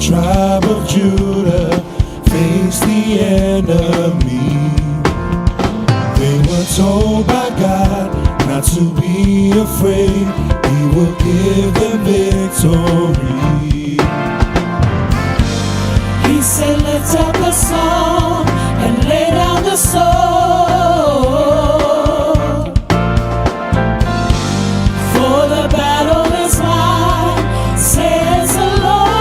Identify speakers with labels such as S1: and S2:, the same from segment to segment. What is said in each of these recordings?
S1: tribe of Judah faced the enemy. They were told by God not to be afraid. He will give them victory.
S2: He said, lift up the song and lay down the sword. For the battle is mine, says the Lord.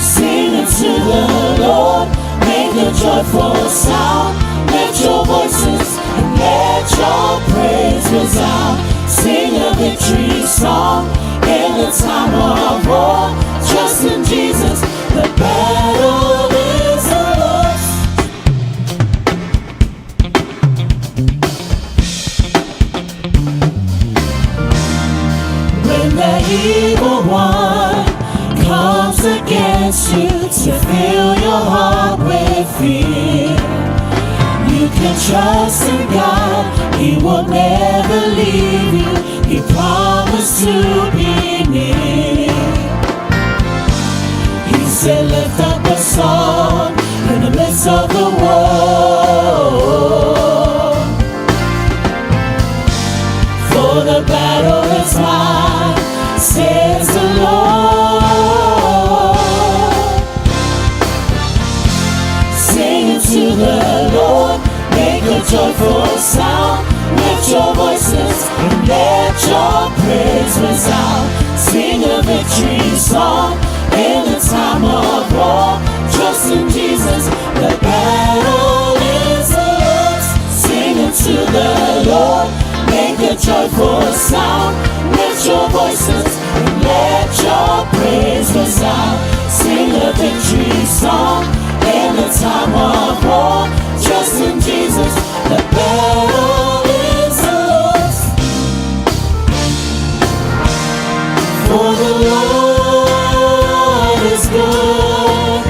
S2: Sing unto the Lord, make a joyful sound. Lift your voices and let your praise resound. Sing a victory song in the time of war. Trust in Jesus, the battle is lost. When the evil one comes against you to fill your heart with fear, you can trust in God, He will never leave you. He promised to be near. He said, lift up a song in the midst of the war. For the battle is mine, says the Lord. Sing to the Lord, make a joyful sound. Lift your voices and let your praise resound. Sing a victory song in the time of war. Trust in Jesus, the battle is yours. Sing unto the Lord, make a joyful sound. Lift your voices and let your praise resound. Sing a victory song in the time of war. Trust in Jesus, the battle is yours. For the Lord is good,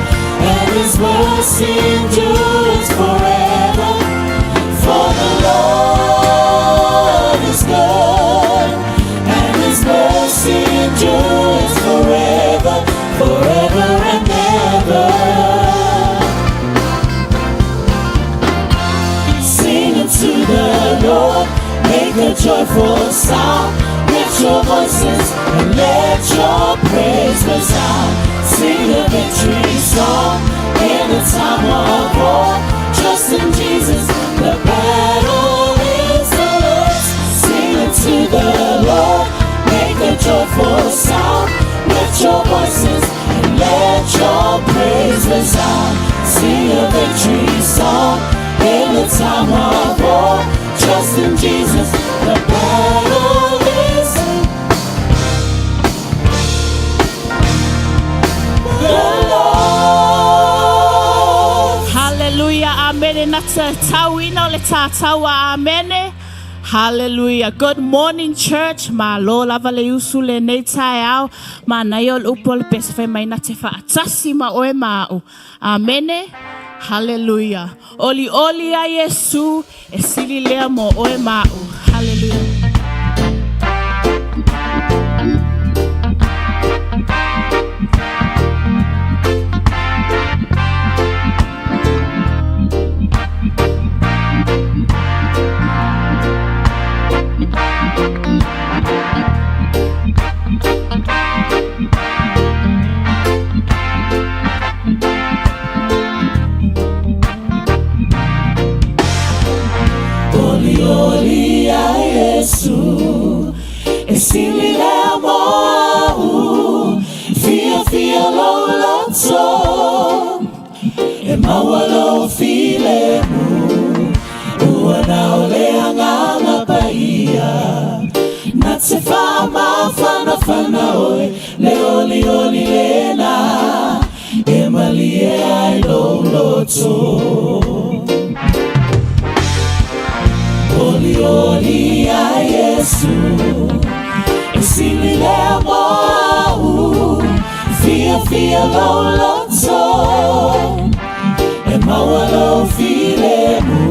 S2: and His mercy endures forever. For the Lord is good, and His mercy endures forever, forever and ever. To the Lord, make a joyful sound. Lift your voices and let your praise resound. Sing a victory song in the time of war. Trust in Jesus, the battle is yours. Sing unto the Lord, make a joyful sound. Lift your voices and let your praise resound. Sing a victory song in the time of war. Trust in Jesus, the battle is the Lord.
S3: Hallelujah, amen. Amen. Hallelujah. Good morning, church. Ma lo lava le usu le nei tai au. Ma na yo upol pesfe mai na te fa atasi ma oe mau. Amen. Hallelujah. Oli oli a Yesu e sili lea mo oe mau. Hallelujah.
S2: Oli a Yesu esili le mo fia lo lanzo e mawalo file mu uana ole angana paia na te fama fana oi le oli lena e malie ai lo loto. Oli a Yesu esili le mo fia lo lanzo e mawalo file mu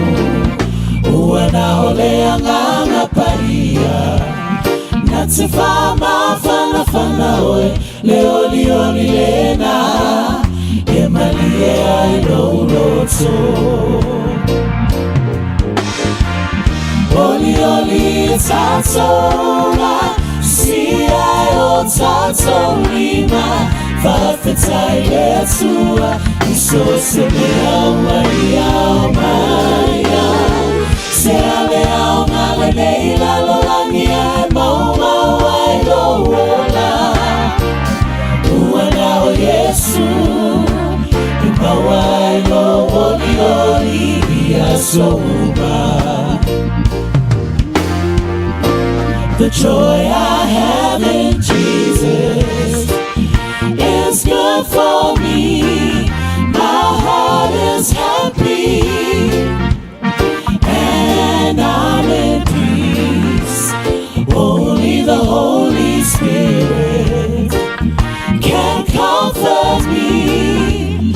S2: uana ole angana paia na Natifama fana fana oe leoli oli lena emalie ai loto oli oli tatoma si ai o tatoma fafetai letua iso se me maya se ale au ngale leila lolangia mau ai lola uana o Yesu mau ai lo oli ia souma. The joy I have in Jesus is good for me. My heart is happy and I'm in peace. Only the Holy Spirit can comfort me.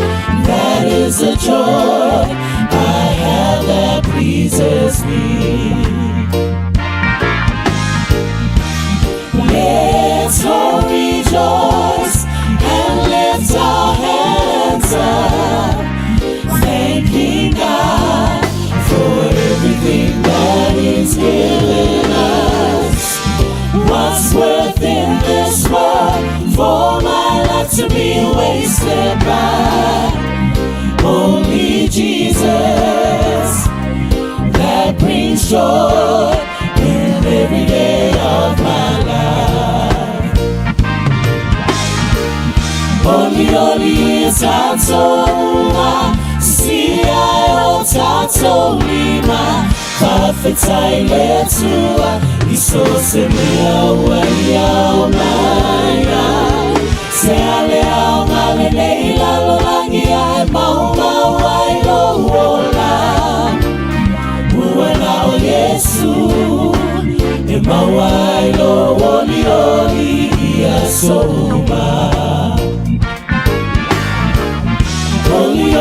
S2: That is the joy I have that pleases me. Let's all rejoice and lift our hands up, thanking God for everything that He's given us. What's worth in this world for my life to be wasted by? Only Jesus, that brings joy in every day of my life. Oli tatoma, si ai o tatoma, fafetai letua, iso se me au maya, se ale au ngale leila lolangi ai mau ai lo wola, uana o Yesu, e mau ai lo oli ia souma. Oli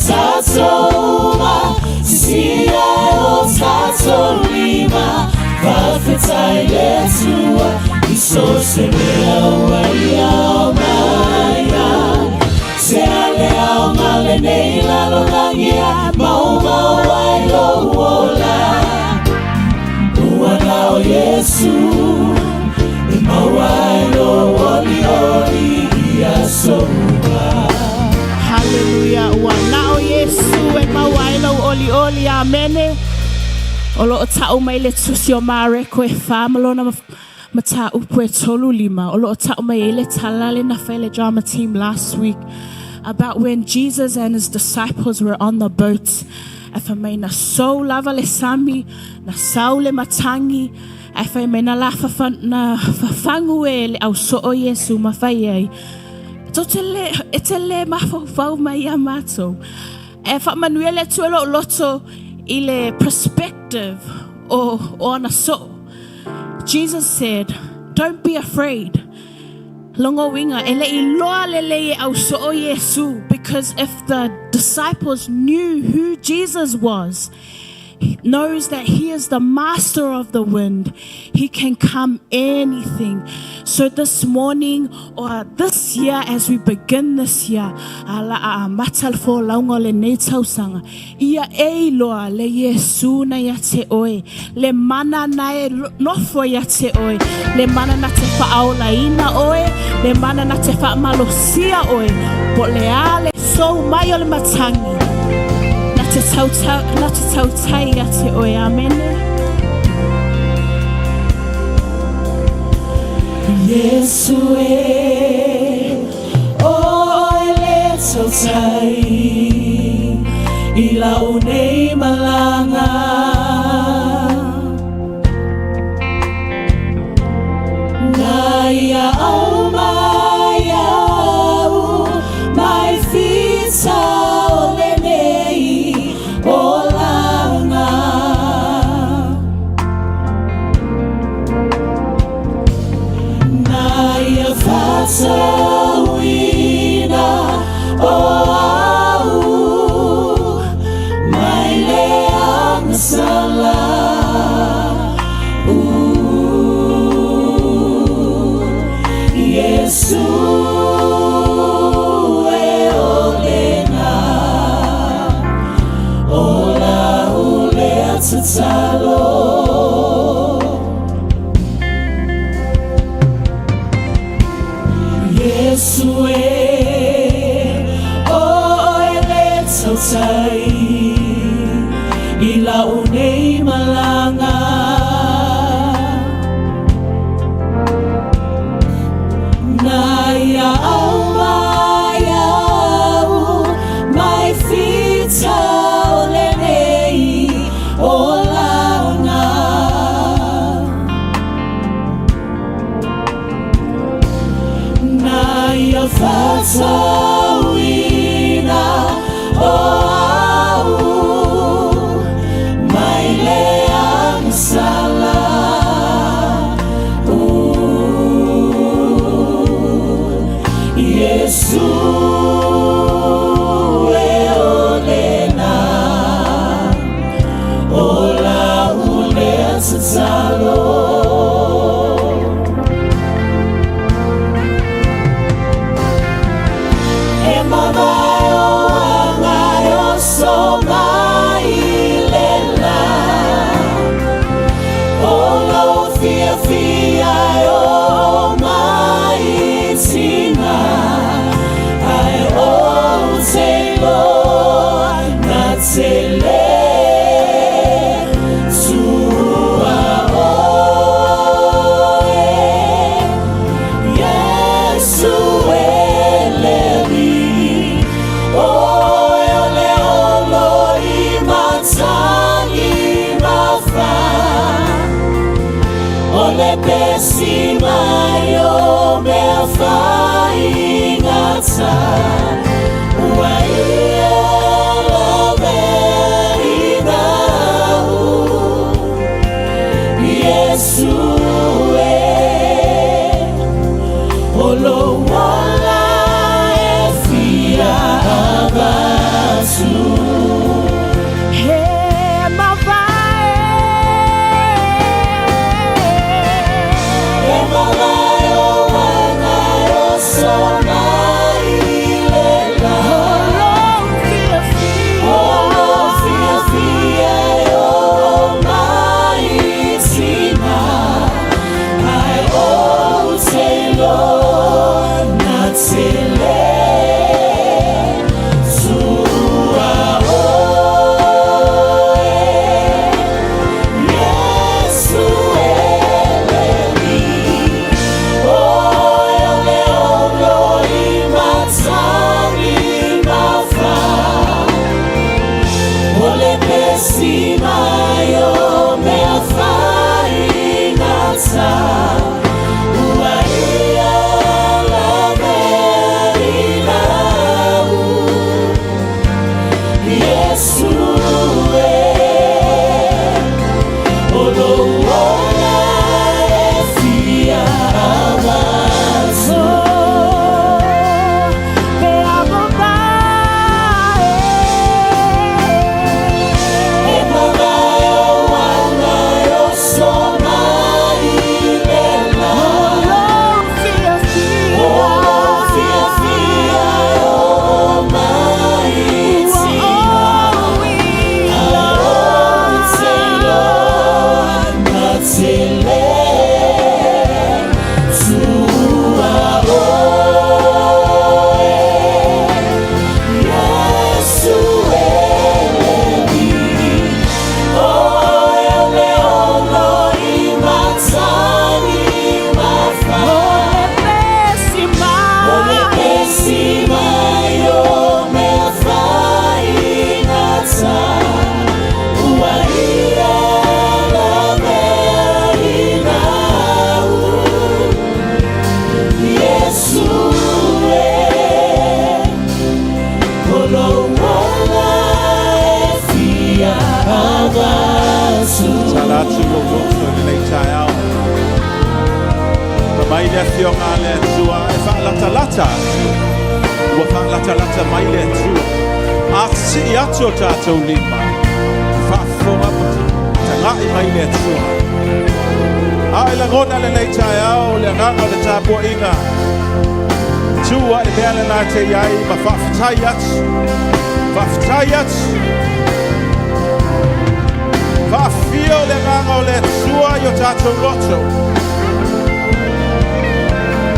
S2: tatoma, si ai o tatoma, fafetai letua, iso se me au maya, se ale au ngale neila lolangi ai mau ai lo wola, uana o Yesu, e mau ai lo oli ia souma.
S3: Hallelujah. Wanao Yesu e mawailo oli amene. Olo o tau mai le tusi o mare ko e whamalo na mata upu e tolu lima. Olo o tau mai le talale na whele drama team last week about when Jesus and his disciples were on the boat. E whamai na so lava le sami, na sau le matangi. E whamai na la whafangu e le au so o Yesu mawhai ei. Etele mafau mai amato. E fa manuele tuelo loto ile perspective or on a so. Jesus said, "Don't be afraid." Longo winga ele iloa lele au so Yesu, because if the disciples knew who Jesus was, knows that He is the master of the wind, He can calm anything. So this morning or this year, as we begin this year, ala matal fo laungo le netau sanga ia e loa le Yesu na ya te oe le mana na e nofo ya te oe le mana na te whaaola ina oe le mana na te whaamalosia oe po le ale so mai o le matangi na te tautai ya te oe. Amen.
S2: Yesu o ele tautai ila unei malanga na ia au mai au mai fita o le nei o langa na ia fata wina o au mai le angasala Fatawina au maile ang sala Yesu eolena ola ule salo Simayo mefa ingata Uwaia laverina Yesu Olo wala efia abasu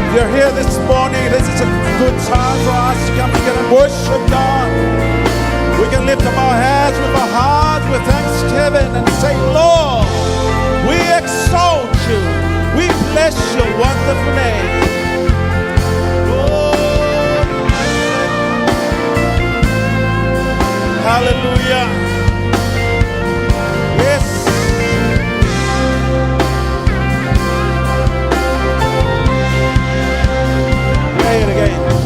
S2: If you're here this morning, this is a good time for us to come together and worship God. We can lift up our hands with our hearts with thanksgiving and say, Lord, we exalt you. We bless your wonderful name. Lord, hallelujah. Yes. Play it again.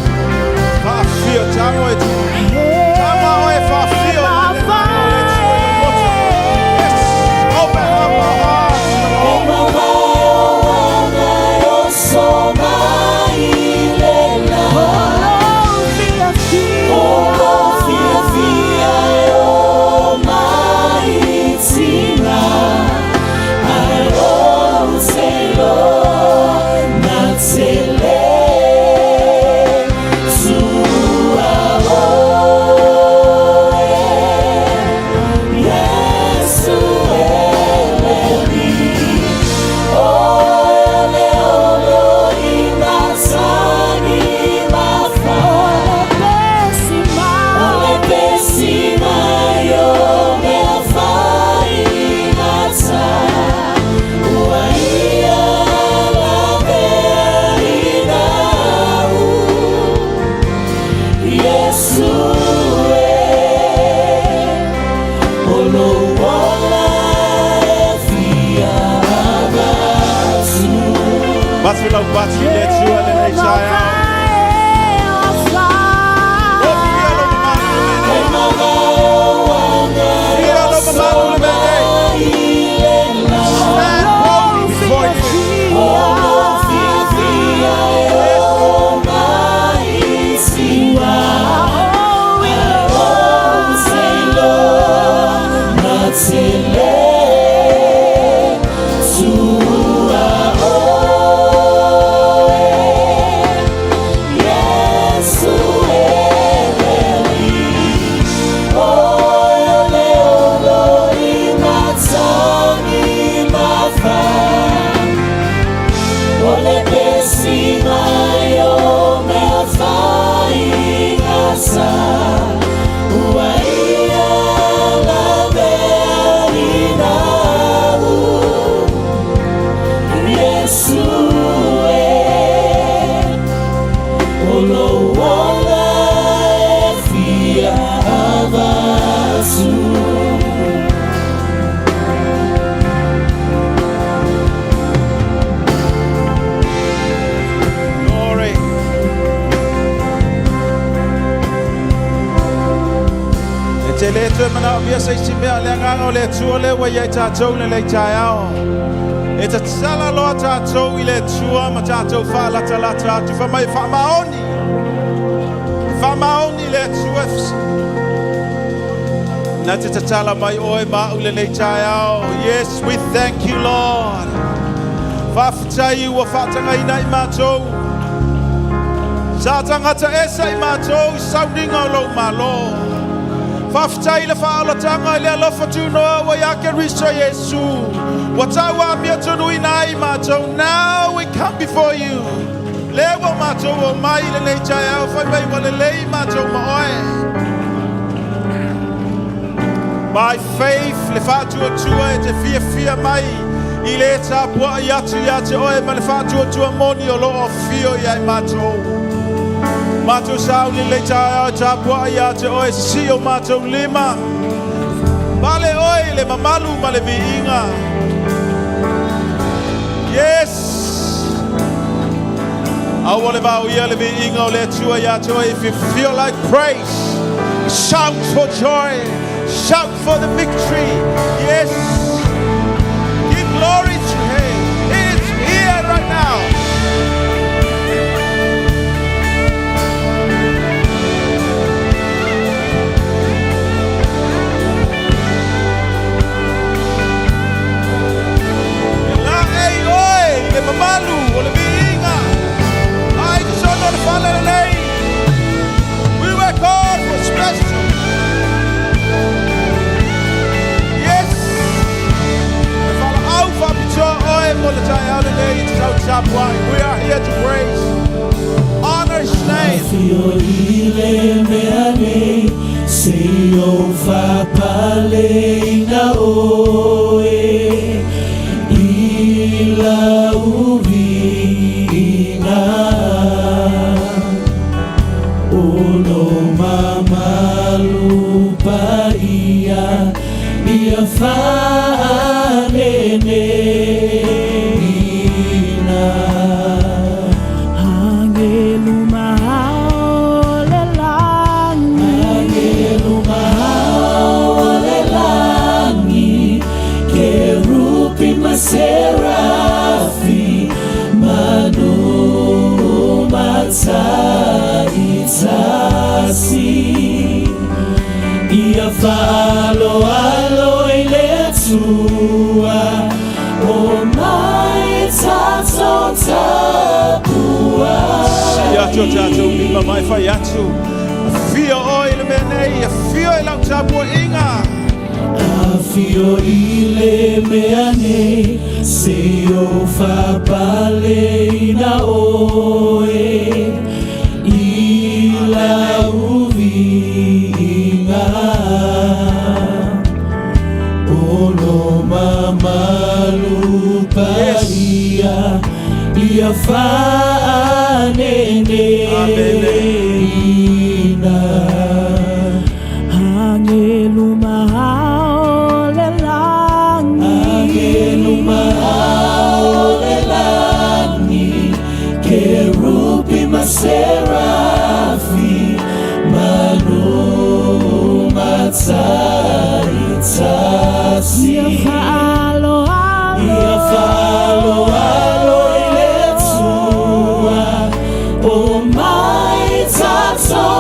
S4: Seuula Pati le tua le nei chaya. It's a sala lo tato ile tua matato fa la talata tu fa mai fa maoni le tuafs na te tala mai oi ma ule le taiao. Yes, we thank you, Lord. Fa fatai wa fatanga ina mato satanga ta esa mato sounding all my Lord. Fafatai le fa ala tanga le lo fatu no wa yake riso Yesu. Watawa miatonu inai mato. Now we come before you. Lewa mato o mai le le chaya fa mai wale le mato mai. By faith le fatu tua te fia mai. Ile ta bua yatu o ma le fatu tua moni o lo fio ya mato. Mato sauli le chaya ta bua yatu o si o mato lima. Vale oi le mamalu male viinga. Yes. I want about yelling ingo let you if you feel like praise, shout for joy, shout for the victory. Yes. Give glory to him. It's here right now. Mamalu, ole biinga. I just don't follow the name. We were called for special. Yes. If I'm out of the oil, we are here to praise, honor His name.
S1: La uvinga Ono mamalu paia Ia fanene ina Angelu mahao le langi Angelu mahao le langi Kerupi maserafi Manu matsaitasi Ia falo alo iletua O mai tato tapua
S4: Yato tato lima mai fa yato. Fio oil menei, fio ila tapua inga.
S1: Afio ile meane se o fa pale na oe ila uvinga ono mamalu paia ia fa nene ina angelu mahao le langi Angelu mahao le langi
S2: maserafi manumatsaitasi iafalo iletua omaitatotapuai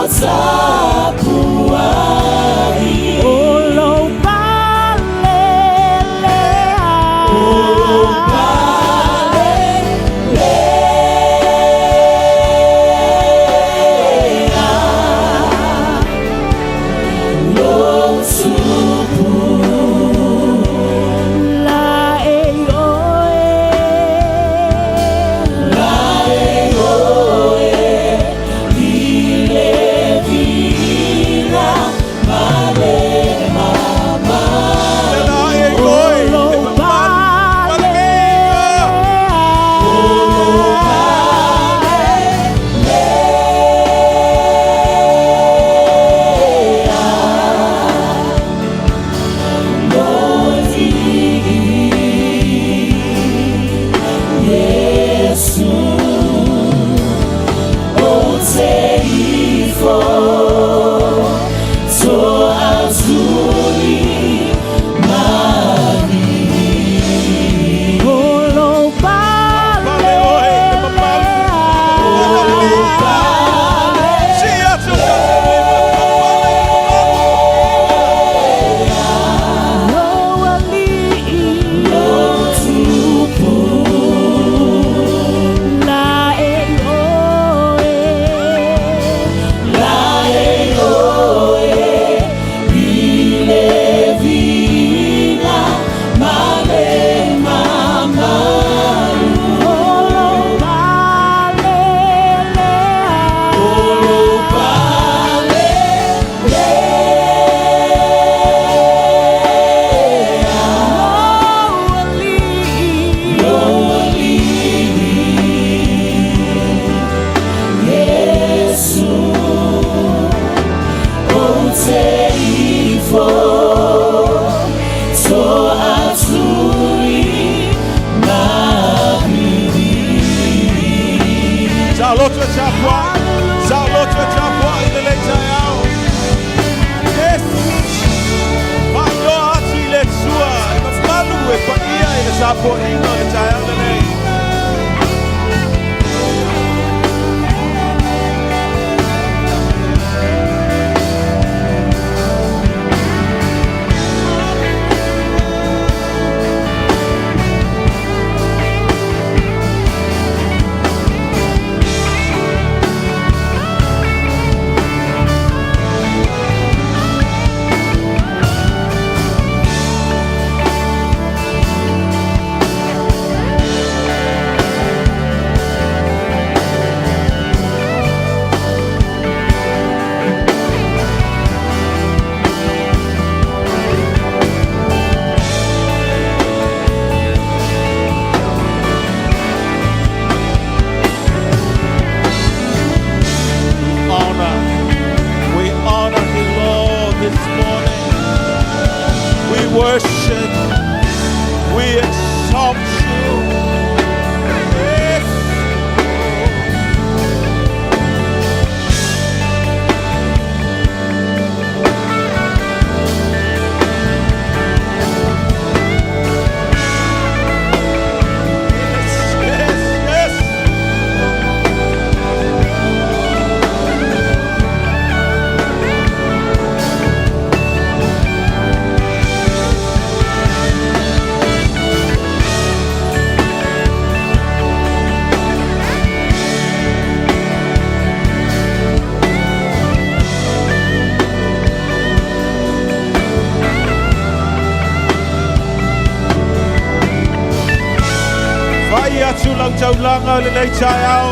S4: lang taulanga le nei tai ao.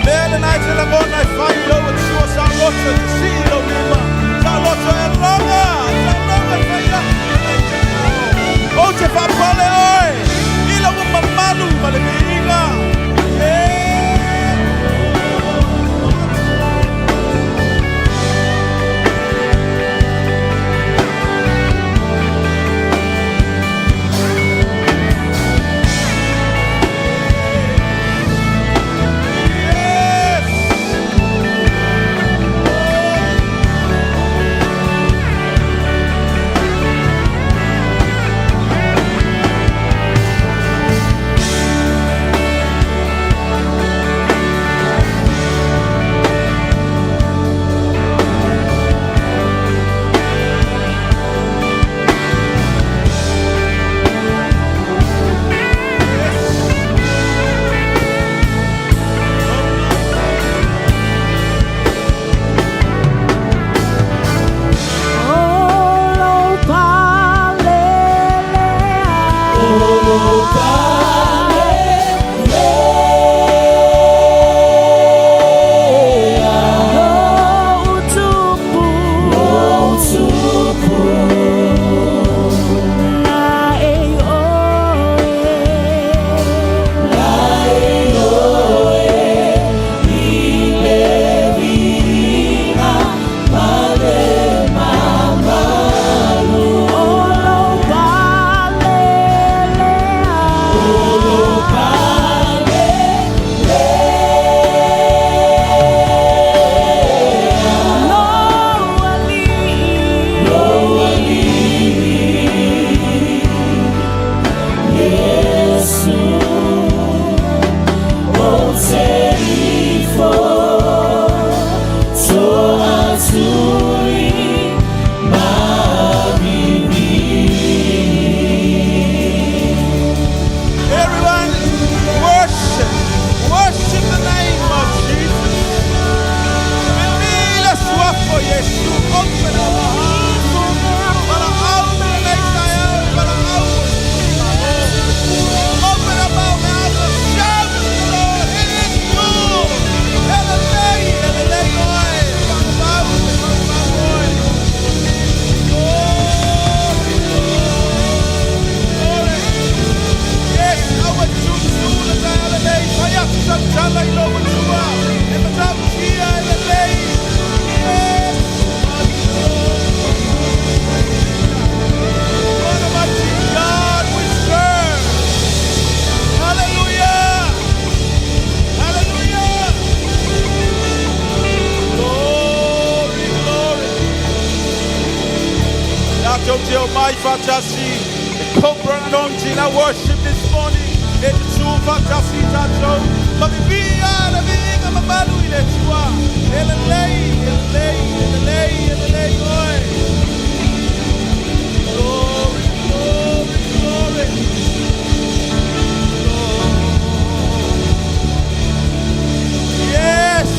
S4: Lea le nai te langona e whai lau e sua sa loto te si lau lima. Sa loto e longa e whai la le nei tai ao. O te whapale oi, i lau mamalu ma le miringa. Teo mai fatasi. Cobra anointing, I worship this morning. It's true fatasi tacho. Mabibia, la viga, mabalu ile chua. Elelei, oi. Glory, glory, glory. Yes.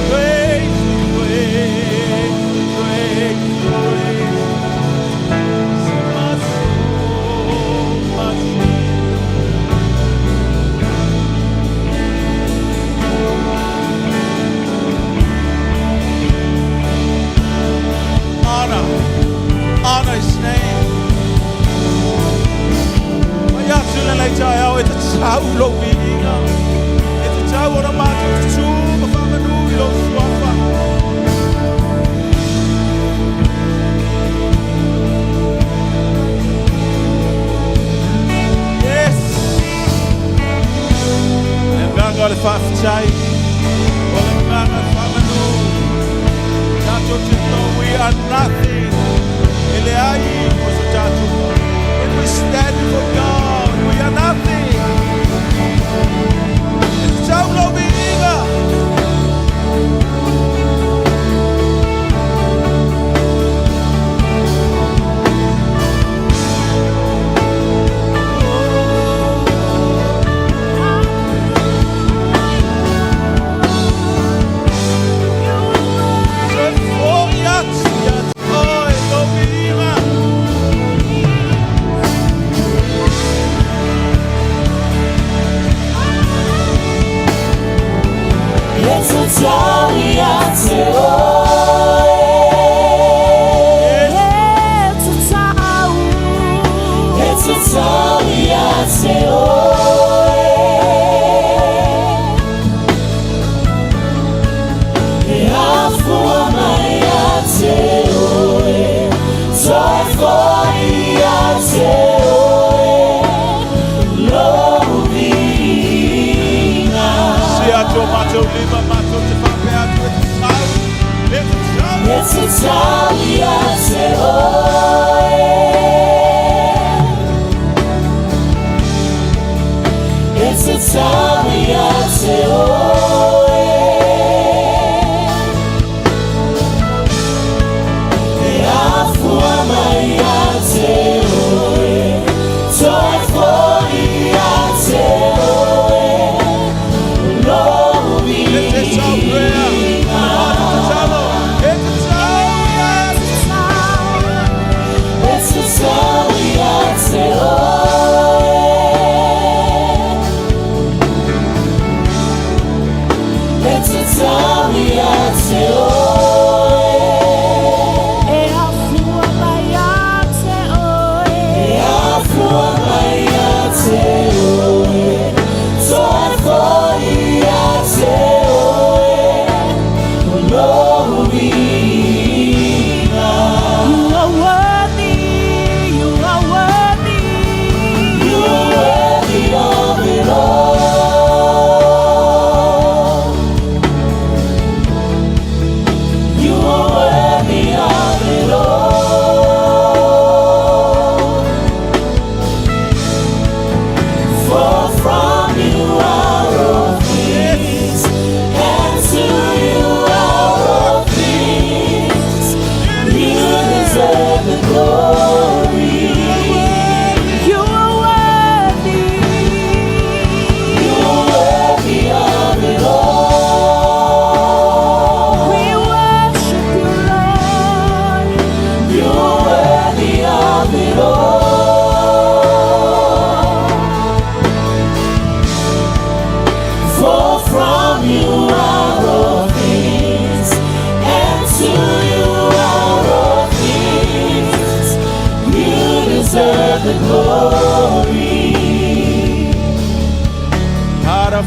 S4: Praise, praise, praise, praise. My soul, my honor his name. Maya tula lai tayo ito tao lo biinga. Ito tao na mato tu mafamanu ilo swafa. Yes. Nganga le fafchai. Wala nganga famanu. Tato tito, we are nothing. And we stand for God. We are nothing. It's so low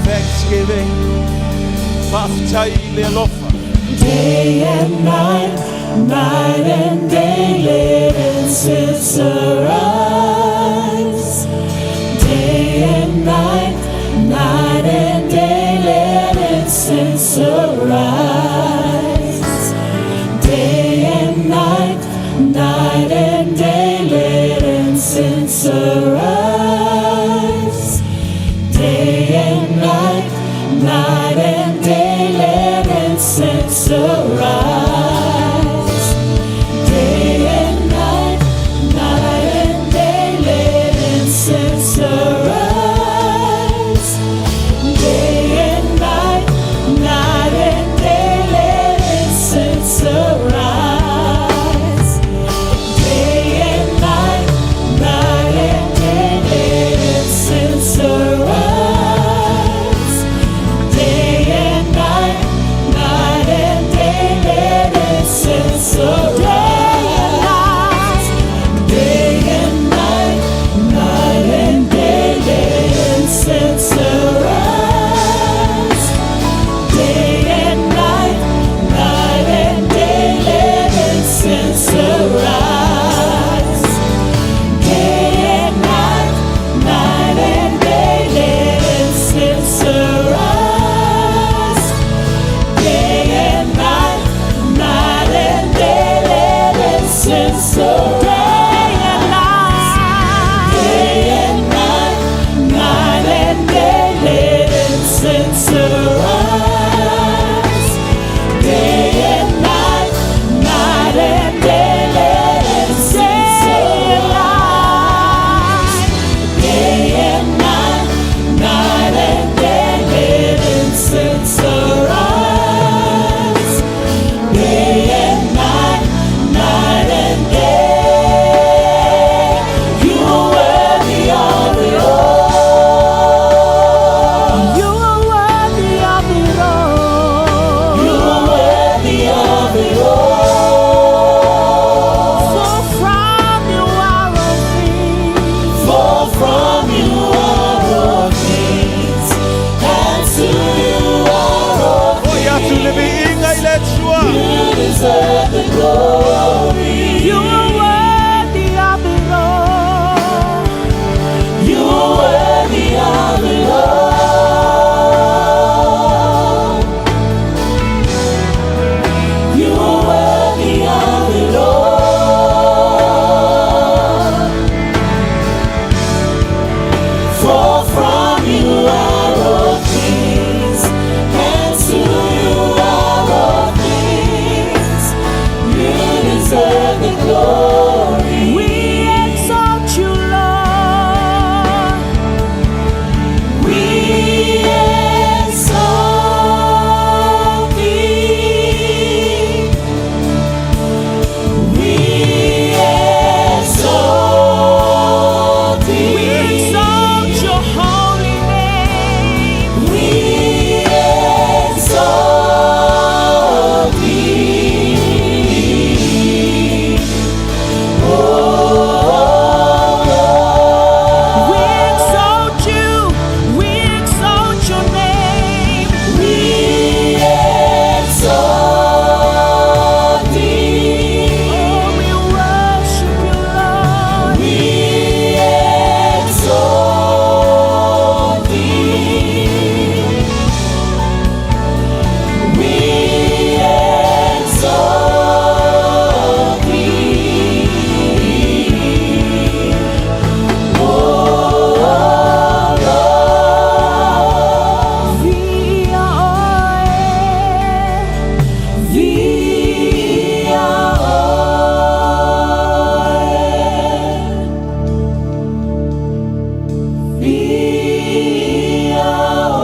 S1: thanksgiving.
S2: Day and night, night and day, let incense arise. Day and night, night and day, let incense arise. Day and night, night night and day, let incense arise. Day and night, night and day, let incense arise. Day and night, night and day, let incense arise. Day and night, night and day, let incense arise. Day and night, night and day, let incense arise. Day and night, night and day, let incense arise. Day and night, night and day, let incense arise. Day and night, night and day, let incense arise. Day and night, night and day, let incense arise. Day and night, night and day, let incense arise. Day and night, night and day, let incense arise. Day and night, night and day, let incense arise. Day and night, night and day, let incense arise. Day and night, night and day, you are worthy of it all.
S1: You are worthy of it all.
S2: You are worthy of it all.
S1: For from you are all things.
S2: For from you are all things, and to you are all
S4: Oya tulibi inga ile chua.
S2: you deserve the glory.
S1: You are worthy of it all.
S2: You are worthy of it all. You are worthy of it all. For from you are all things, and to you are all things. You deserve the glory.
S1: We exalt you, Lord.
S2: We exalt thee. We exalt
S1: We
S2: thee.
S1: exalt your holy name.
S2: We exalt thee. Oh Lord.
S1: We exalt you. We exalt your name.
S2: We exalt thee.
S1: Oh, we worship you, Lord.
S2: We exalt thee. We exalt thee. Oh Lord.
S1: Via oe.
S2: Via oe. Via oe.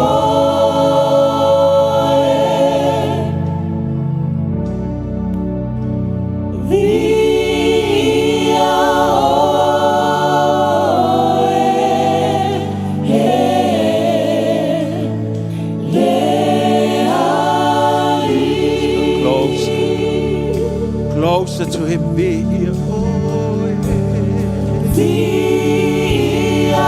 S2: Via
S4: Closer to him, be here.
S2: Via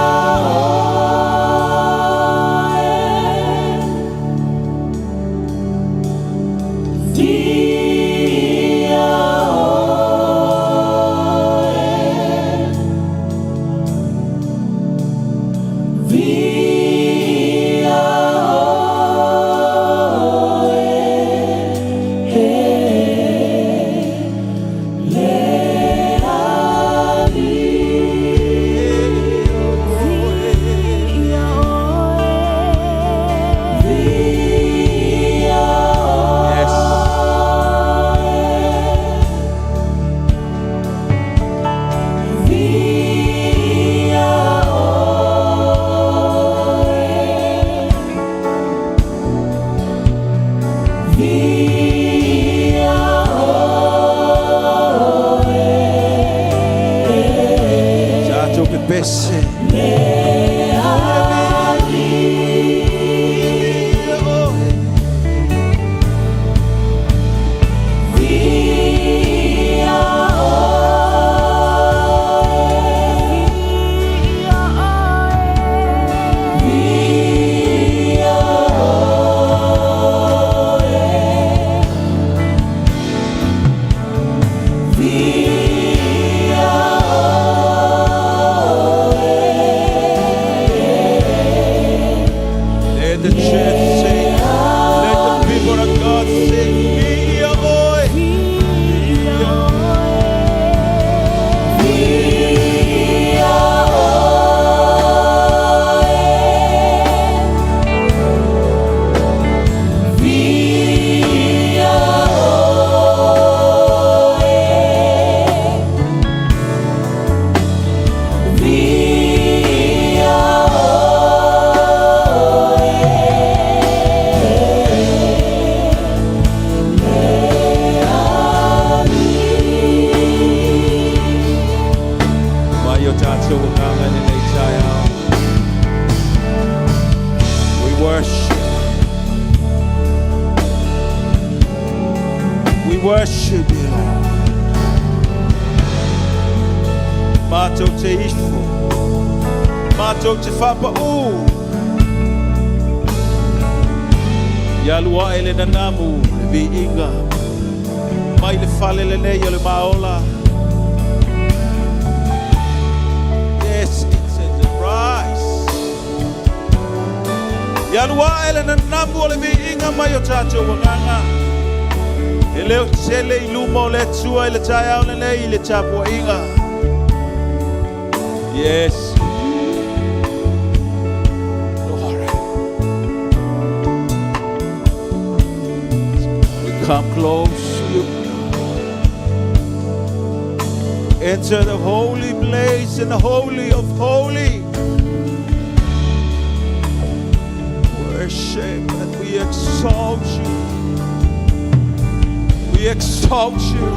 S4: church sing. Let the people of God sing. Be your oil. We worship you, Lord. Mato te ifo, mato te whapau. Yalua ele na namu, le vi inga. Mai le fale le nei o le maola. Yes, it's in the rise. Yalua ele na namu o le vi inga mai o tato wanganga. Ele o tele I luma o le tua ele tai au le nei le tapua inga. Yes. Glory. We come close to you. Enter the holy place and the holy of holy. Worship and we exalt you. We exalt you.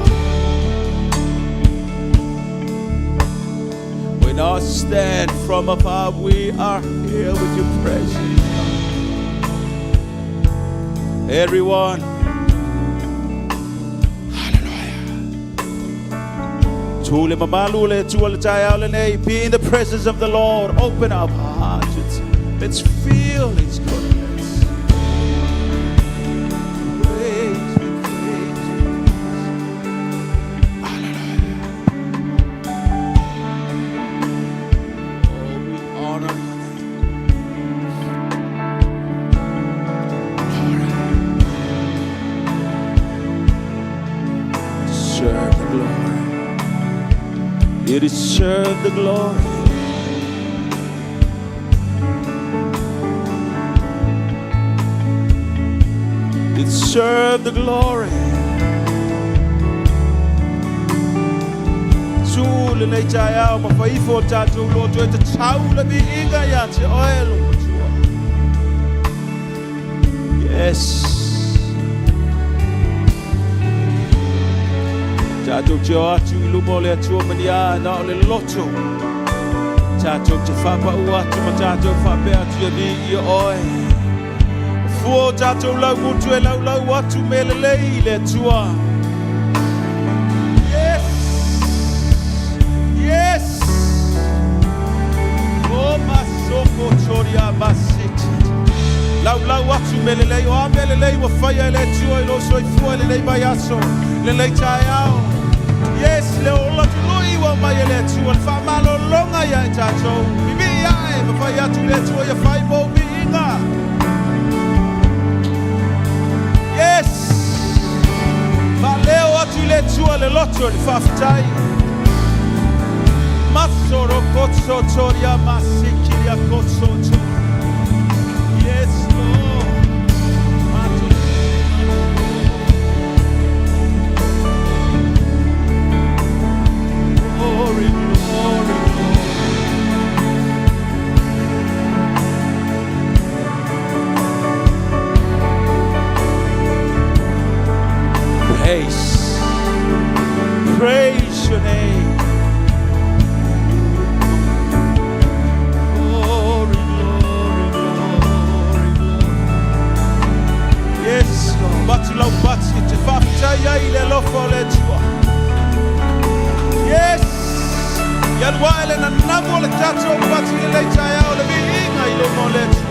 S4: We not stand from above. We are here with your presence. Everyone. Hallelujah. Be in the presence of the Lord. Open up our hearts. Let's feel His goodness. Praise you, praise you. Hallelujah. Oh, we honor you. Serve the glory. You deserve the glory. You deserve the glory. Seuula nei tai au ma faifo tātou loto e te taula mi inga ia te oelo matua. Yes. Tātou te o atu I lumo le atua mania na o le loto. Tātou te whapau atu ma tātou whape atu ia ni I oe. Fuo tātou lau mutu e lau atu me le lei le atua. Yes! Yes! O masoko toria masiti. Lau atu me le lei o a me le lei wa whaia le atua I loso I fua le lei mai aso. Le lei tai au. Yes, le ola tu loi wa mai le atua. Le whamalo longa ia I tātou. Bibi ia e ma whai atu le atua ia whai mo mi inga. Yes! Ma leo atu le tua le loto le whawhitai. Masoro kotso toria masikiria kotso toria. Yes, Lord. Glory, glory, praise your name. Glory, glory, glory, glory. Yes, Lord. Batu lau batu te whawhitai ai le lofo le tua. Yes. Yalua ele na namu le tatou batu le leitai au le mi inga I lomo le tua.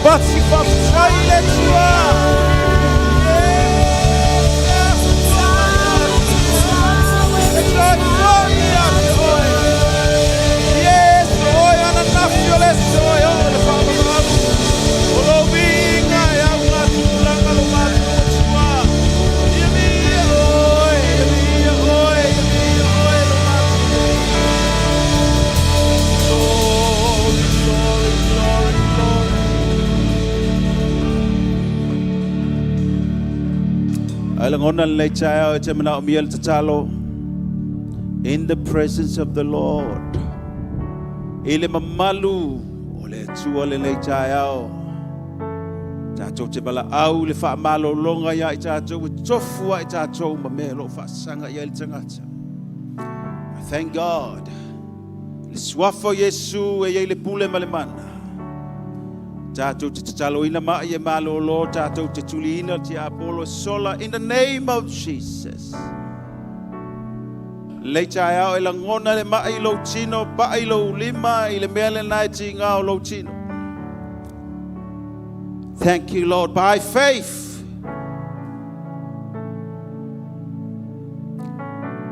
S4: Pati for silent you are. Yes, oy, and enough you let's oy, oh, the Father. Oh, being I am not lang alumat chua. Yemi oy, lumat. Glory, glory, glory. Alangonan lay chaya chemana umiel tachalo in the presence of the Lord. Ile mamalu ole tua le lay chaya tato chebala au le fa malo longa ya tato tofua tato mamelo fa sanga ya tangata. Thank God. Le swafo Yesu e le pule malemana. Tato te talo ina ma ye malo lo tato te tulina ti apolo sola in the name of Jesus. Leita ya e langona le ma ilo chino ba ilo lima ile mele naiti nga lo chino. Thank you, Lord, by faith.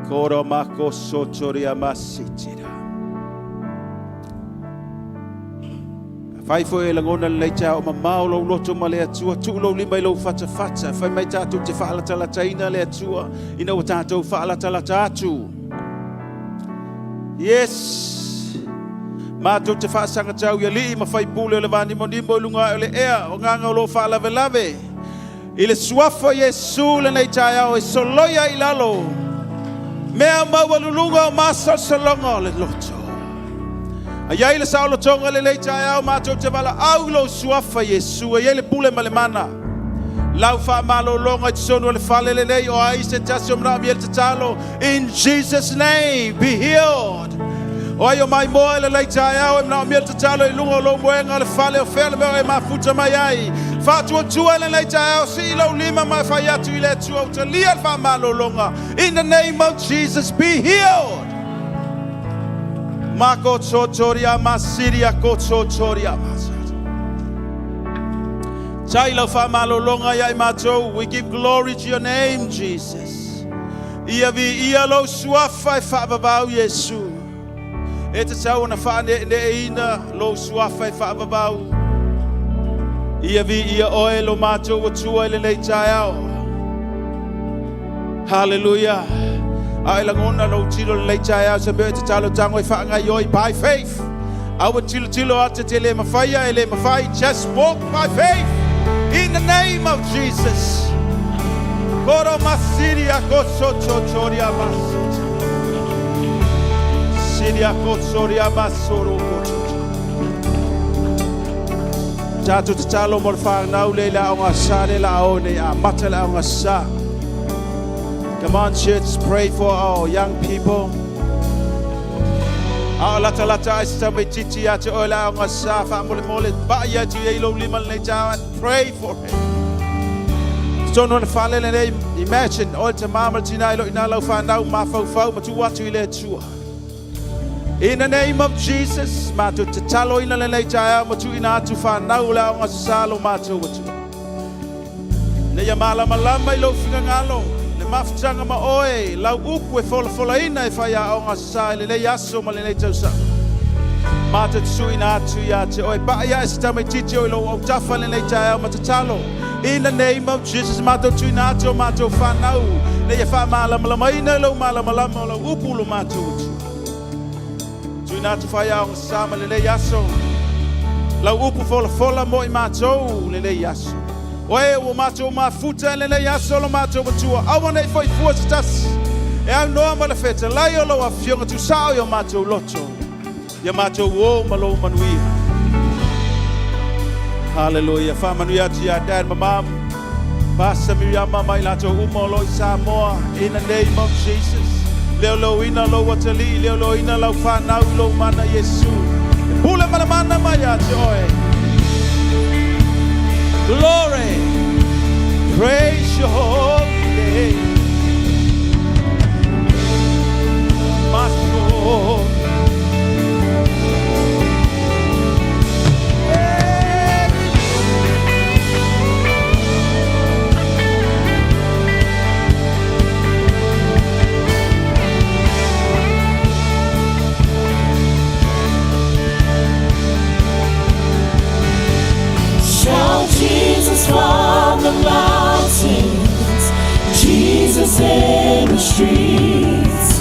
S4: Koro mako sotoria masitira. Fai foi langona leita o mamau lo loto male atua tu lo lima lo fata fata fai mai tatu te fala tala taina le atua ina o tatu fala tala tatu. Yes. Mato te fa sanga tau ya li ma fai pule le vani mondimbo lunga le ea o nganga lo fala velave. Ile suafo Yesu le nei taia o soloya ilalo. Mea mawalulunga o masa salonga le loto. Ayai le saulo tonga le lei taia o mato te vala au lo suafa Yesu e le pule malemana. Lau fa malo longa te sonu le fale le lei o aise tasio mna miel te talo. In Jesus' name, be healed. O ayo mai moa le lei taia o mna miel te talo I lunga lo moenga le fale o fele meo e mafuta mai ai. Fa tua tua le lei taia o si lo lima mai fai atu I le tua o te lia fa malo longa. In the name of Jesus, be healed. Mako tsotoria masiria kotsotoria masat. Chailo fa malo longa ya imato. We give glory to your name, Jesus. Ia vi ia lo suafa fa babau Yesu. Eta tau na fa ne ina lo suafa fa babau. Ia vi ia oe lo mato o tua le le taiao. Hallelujah. Ai langona lo tilo le taiao se be te talo tango fa nga yoi by faith. Our tilo ate te le mafaya ele mafai just walk by faith in the name of Jesus. Koro masiria koso chochoria mas. Siria kosoria masoro kocho. Tatu te talo mo fa na ule la onga sa le la one a matala onga sa. Come on, church, pray for our young people. A lata ai sa me titi ate o la nga sa fa mole ba ya ti e lo lima le ta and pray for him. So no fale le imagine all the mama tina lo ina lo fa na ma fa ma tu wa tu le tu. In the name of Jesus, ma tu te talo ina le ta ma tu ina tu fa na la nga sa lo ma tu wa tu. Ne ya mala malama ilo finga ngalo. Mafutanga ma oe lau uku e fola ina e whai a onga sa le le yaso ma le le tausa. Mata tsui na atu ya te oe ba ya e sita me titi o ilo au tafa le le tae ma te talo. In the name of Jesus, mata tsui na atu o mata o whanau. Ne e wha malama ina ilo malama lau upu lo mata utu. Tsui na atu whai a onga sa ma le le yaso. Lau upu fola mo i mata o le le yaso. Oe o mato ma futa le le yaso lo mato batua. Awana e foi fuastas. E au noa ma le feta lai o lo a fionga tu sao yo mato loto. Ya mato wo malo manuia. Hallelujah. Fa manuia ti ya dad mamam. Pasa miriama mai lato umolo i Samoa. In the name of Jesus. Leo lo ina lo watali. Leo lo ina lo whanau lo mana Yesu. Pula mana maya ti oe. Glory, praise your holy name, my soul.
S2: Shout Jesus from the mountains, Jesus in the streets,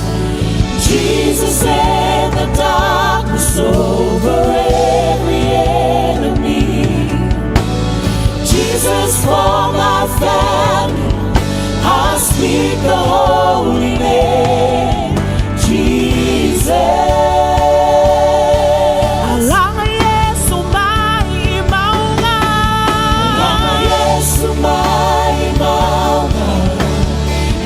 S2: Jesus in the darkness over every enemy, Jesus for my family, I speak the holy name, Jesus.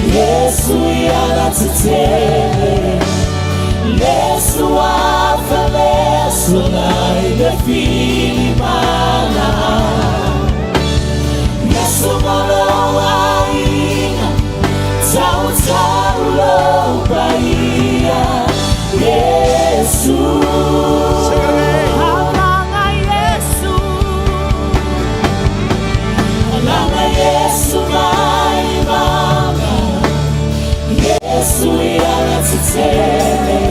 S2: Yesu yana tutele, Yesu afa, Yesu na imefili mana, Yesu malo aina, tautaulo baia, Yesu. Alanga Yesu, alanga Yesu mai mama. Yesu yana tutele,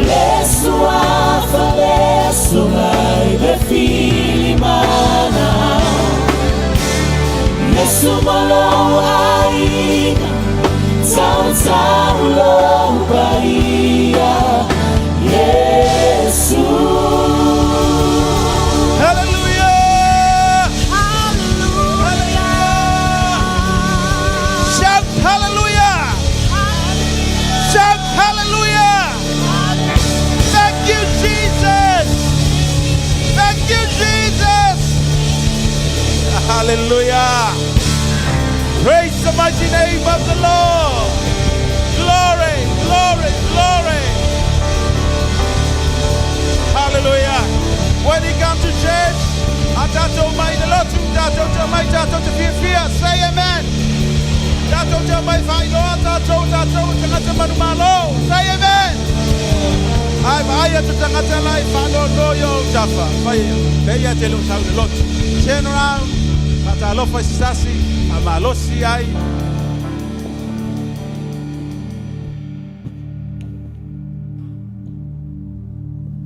S2: Yesu afa, Yesu na imefili mana, Yesu malo aina, tautaulo baia, Yesu.
S4: Hallelujah! Hallelujah! Shout hallelujah! Shout hallelujah! Thank you, Jesus! Thank you, Jesus! Hallelujah! Praise the mighty name of the Lord! Glory, glory, glory! Hallelujah! When you come to church, atato mai de lotu, tato mai tato te fear, say amen. Tato te mai fai lo, tato tangata manumalo, say amen. Ai atu tangata lai fano no yo tafa, fai beia te lo tau de lotu. Turn around, kata alofa sasi, amalosi ai.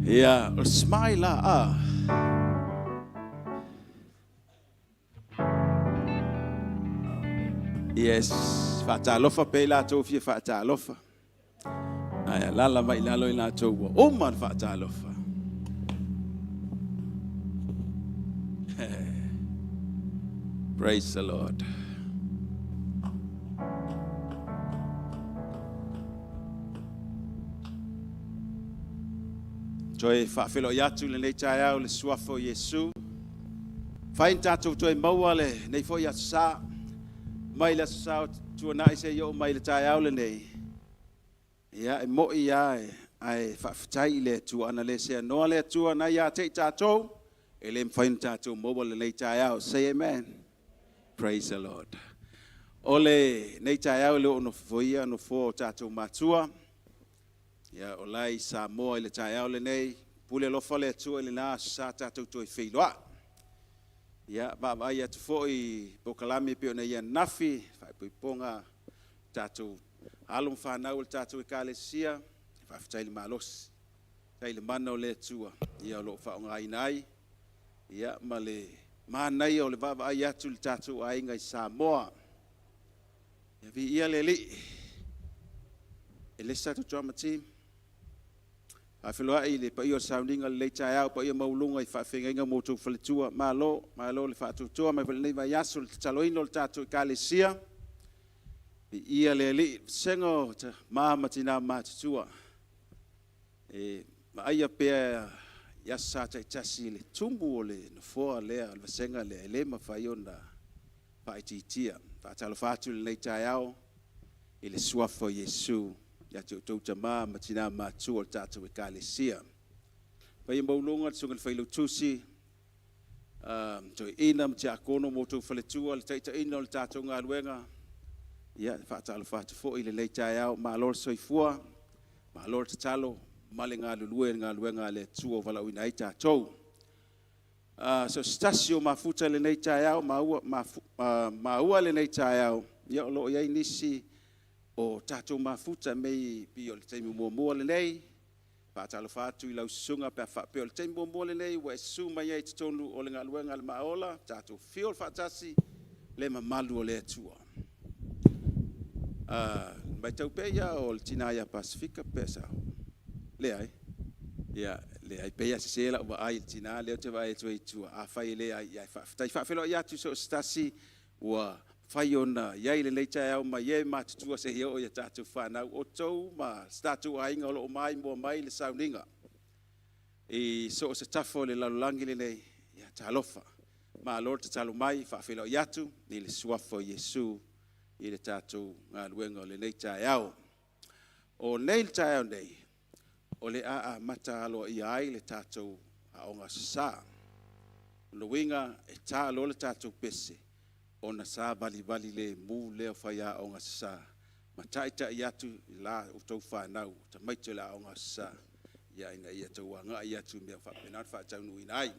S4: Yeah, smile ah. Yes, fatalofa pe la to fie fatalofa. Aya lala mai lalo ina to wo man fatalofa. Praise the Lord. Joy fa felo yatu le chaya le suafo Yesu. Fain tato to maua le nei fo ya sa mai la sa tu na ise yo mai le chaya le nei. Ya mo ya ai whawhitai le tua ana le sea noa le tua na ia te tātou, e le mwhainu tātou mobile le nei tai au. Say amen. Praise the Lord. Ole nei tai au le ono foia no fo tātou matua. Ia o lai sa moa le tai au le nei, pule lofa le tua le nā sa tātou toi whiloa. Ia vai atu fo i pokalami pe ona ia nafi, whai puiponga tātou alum whanau le tātou i kālesia, whawhitai le malos. Tai le mana o le tua, ia o lo whaonga inai. Ia ma le manai o le vava ai atu le tātou ainga i Samoa. Ia vi ia le li. E le tātou drama team. Awhiloa i le pa ia o soundinga le leitai au, pa ia maulunga i whawhenga motu whaletua. Malo le whaatutua, mai wale nei vai asu le taloino le tātou i kālesia. Vi ia le li, sengo ta maamatina mātutua. Ma aia pēr ia sa tai tasi le tumu o le nofoa lea o le vasenga le elema whai ona whaititia. Whaatalo whaatu le nei tai au i le suafo Yesu. Ia te utouta ma tina mātua o le tātou e kālesia. Pai maulunga te sunga le whailu tusi. Toi ina mti akono motu whaletua le taita ina o le tātou ngā luenga. Ia whaatalo whaatu fo i le nei tai au ma lor soifua. Ma lor te talo. Male ngā lulue ngā luenga le tua wala uina i tātou. So stasio mafuta le nei tai au, maua le nei tai au. Ia o loo iai nisi o tātou mafuta mei pi o le teimu mua le nei. Pātalo whātu i lau sunga pe o le teimu mua le nei. Wa e suma iai te tonu o le ngā luenga le maola. Tātou whiol whātasi le mamalu o le tua. Mai tau pe ia o le tina ia Pasifika pe sao. Le ai. Ia, le ai peia se sela o ai tina le te vai tu tu a fai le ai ai fa felo ia tu so stasi wa fai ona ia le le tai au mai e ma tu se ia o ia tatu fa na o tou ma statu ai ngolo mai mo mai le soundinga. E so se tafo le lalangi le nei ia talofa. Ma Lord te talo mai fa felo ia tu ni le suafo Yesu i le tatu nga luenga le nei tai au. O nei tai au nei o le a mata alo i ai le tātou a onga sa. No winga e tā alo le tātou pese o na sa bali le mu leo whai a onga sa. Ma taita i atu i la utou whanau, ta maito la onga sa. Ia ina ia tau anga i atu mea whapenat whaatau nui nai.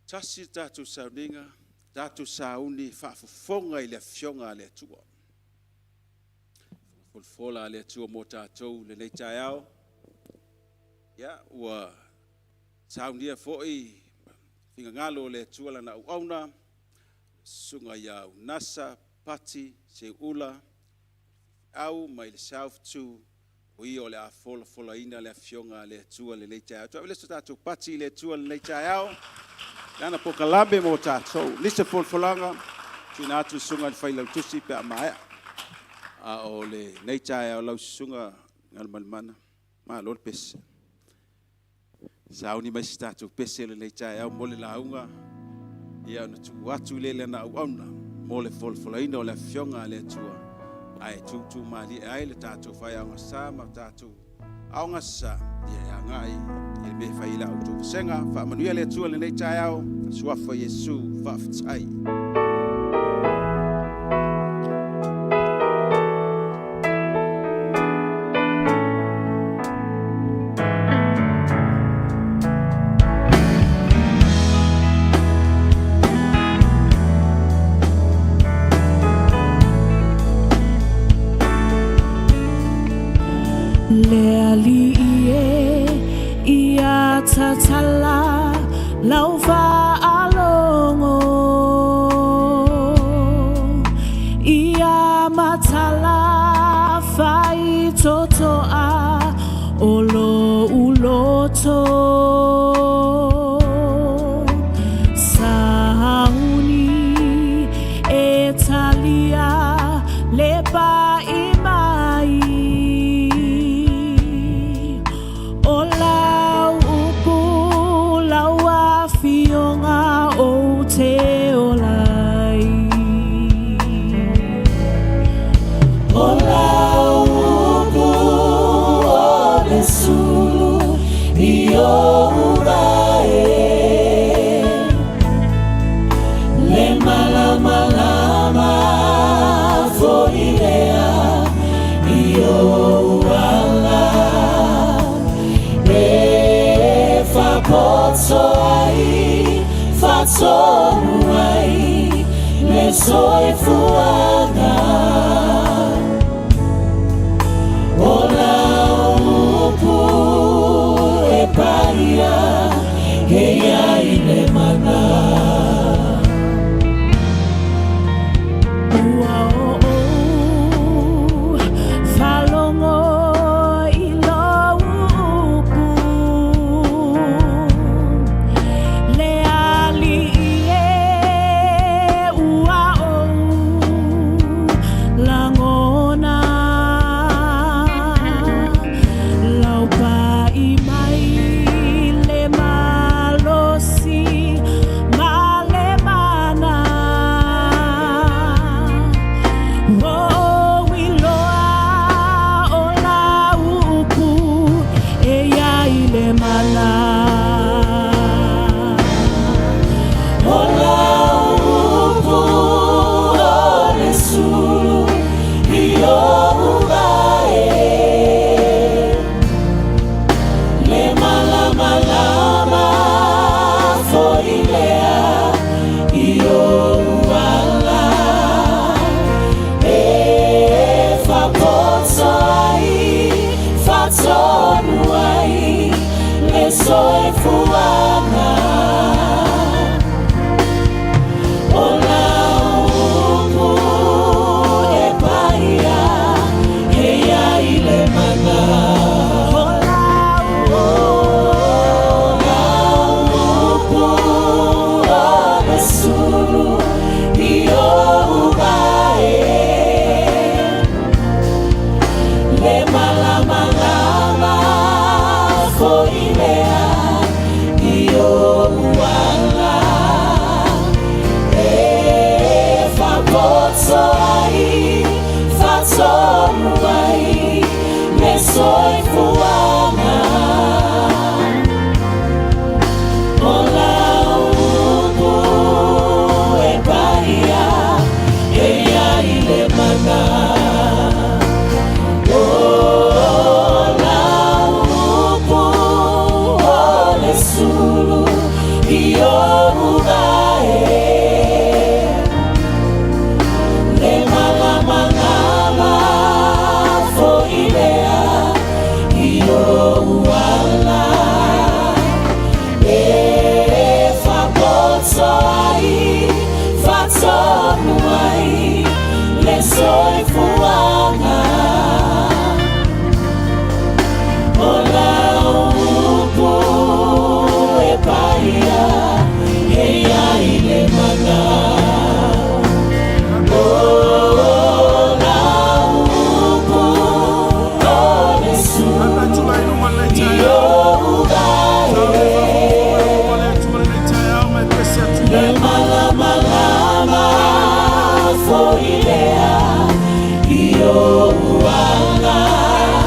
S4: Tasi tātou sauninga, tātou sauni whaafufonga i le fionga le tua. Fola le tua mo tātou le nei tai au. Ia, ua saunia fo'i finga ngalo le tua lana uauna. Sunga ia Unasa, Pati, Seuula. Au mai le South tu. Ui o le a fola ina le fionga le tua le nei tai au. Tua le tātou Pati le tua le nei tai au. Nana poka lambe mo tātou. Lisa folanga. Tina atu sunga le whailau tusi pe a maea. A o le nei tai au lau sunga ngal malmana ma lor pese sauni mai statu pese le nei tai au mo le launga ia na tu atu le na auna mo le folfolaina o le fionga le tua ai tu mali ai le tatu fai au sa ma tatu au ngasa ia ngai il me fai la tu senga fa manuia le tua le nei tai au suafa Yesu fa ftai.
S1: Tatala laufa alongo ia matala fai toto a olo uloto sauni etalia lepa imai
S2: Ola uku fatonuai le soifuanga ola upu e paia heia ile mana soy fuana ola upu e paia heia ile mana ola upu ole sulu io uvae le malama foilea io uala e fa pozzo ai fazzonu ai le soi fuana ola upu e paia e ai le mana sulu io uvae le malama foilea io uala e fa pozzo ai fazzonu ai le soi fuana ola upu paia heia ile mana ola upu ole sulu io uvae le malama foilea io uala e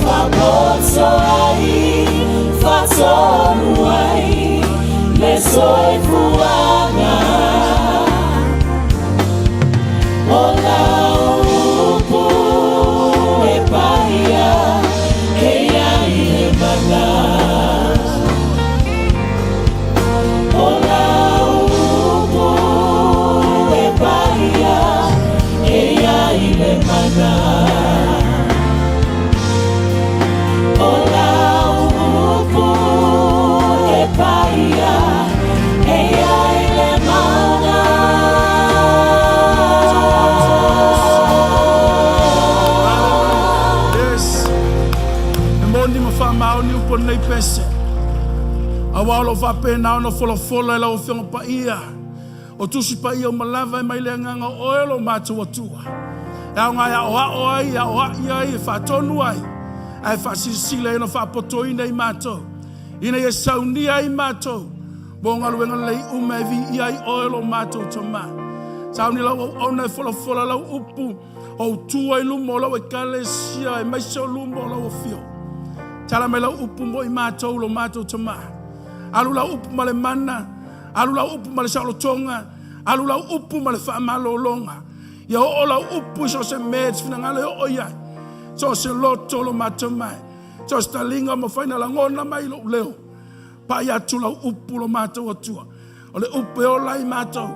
S2: fa pozzo ai fazzonu ai le soi fuana ola upu e paia heia ile mana ola upu e paia heia ile mana ola upu e paia heia ile mana
S5: Yes. Moni mo fa maoni upo nei pese. Awalo fa pena no folo la o fionga pa ia. O tusi pa ia o malava e mai le nganga oelo matu atua. E au ngai a ai e fa tonu ai. Ai fa sisile no fa potoina i mato. Ina ye sauni ai mato. Bonga luenga lei umevi ai oelo mato toma. Sauni la o na folo la upu. O tua i lumo la e kalesia e mai so lumo la o fio. Tala me la upu mo i mato lo mato toma. Alu la upu male mana. Alu la upu male salotonga. Alu la upu male fa malolonga. Ya o la upu so se meds fina ngale o ya. So se loto lo mato mai. So stalinga mo faina la ngona mai lo leo. pai atu lau upu lo mātou atua. O le upu e ola i mātou.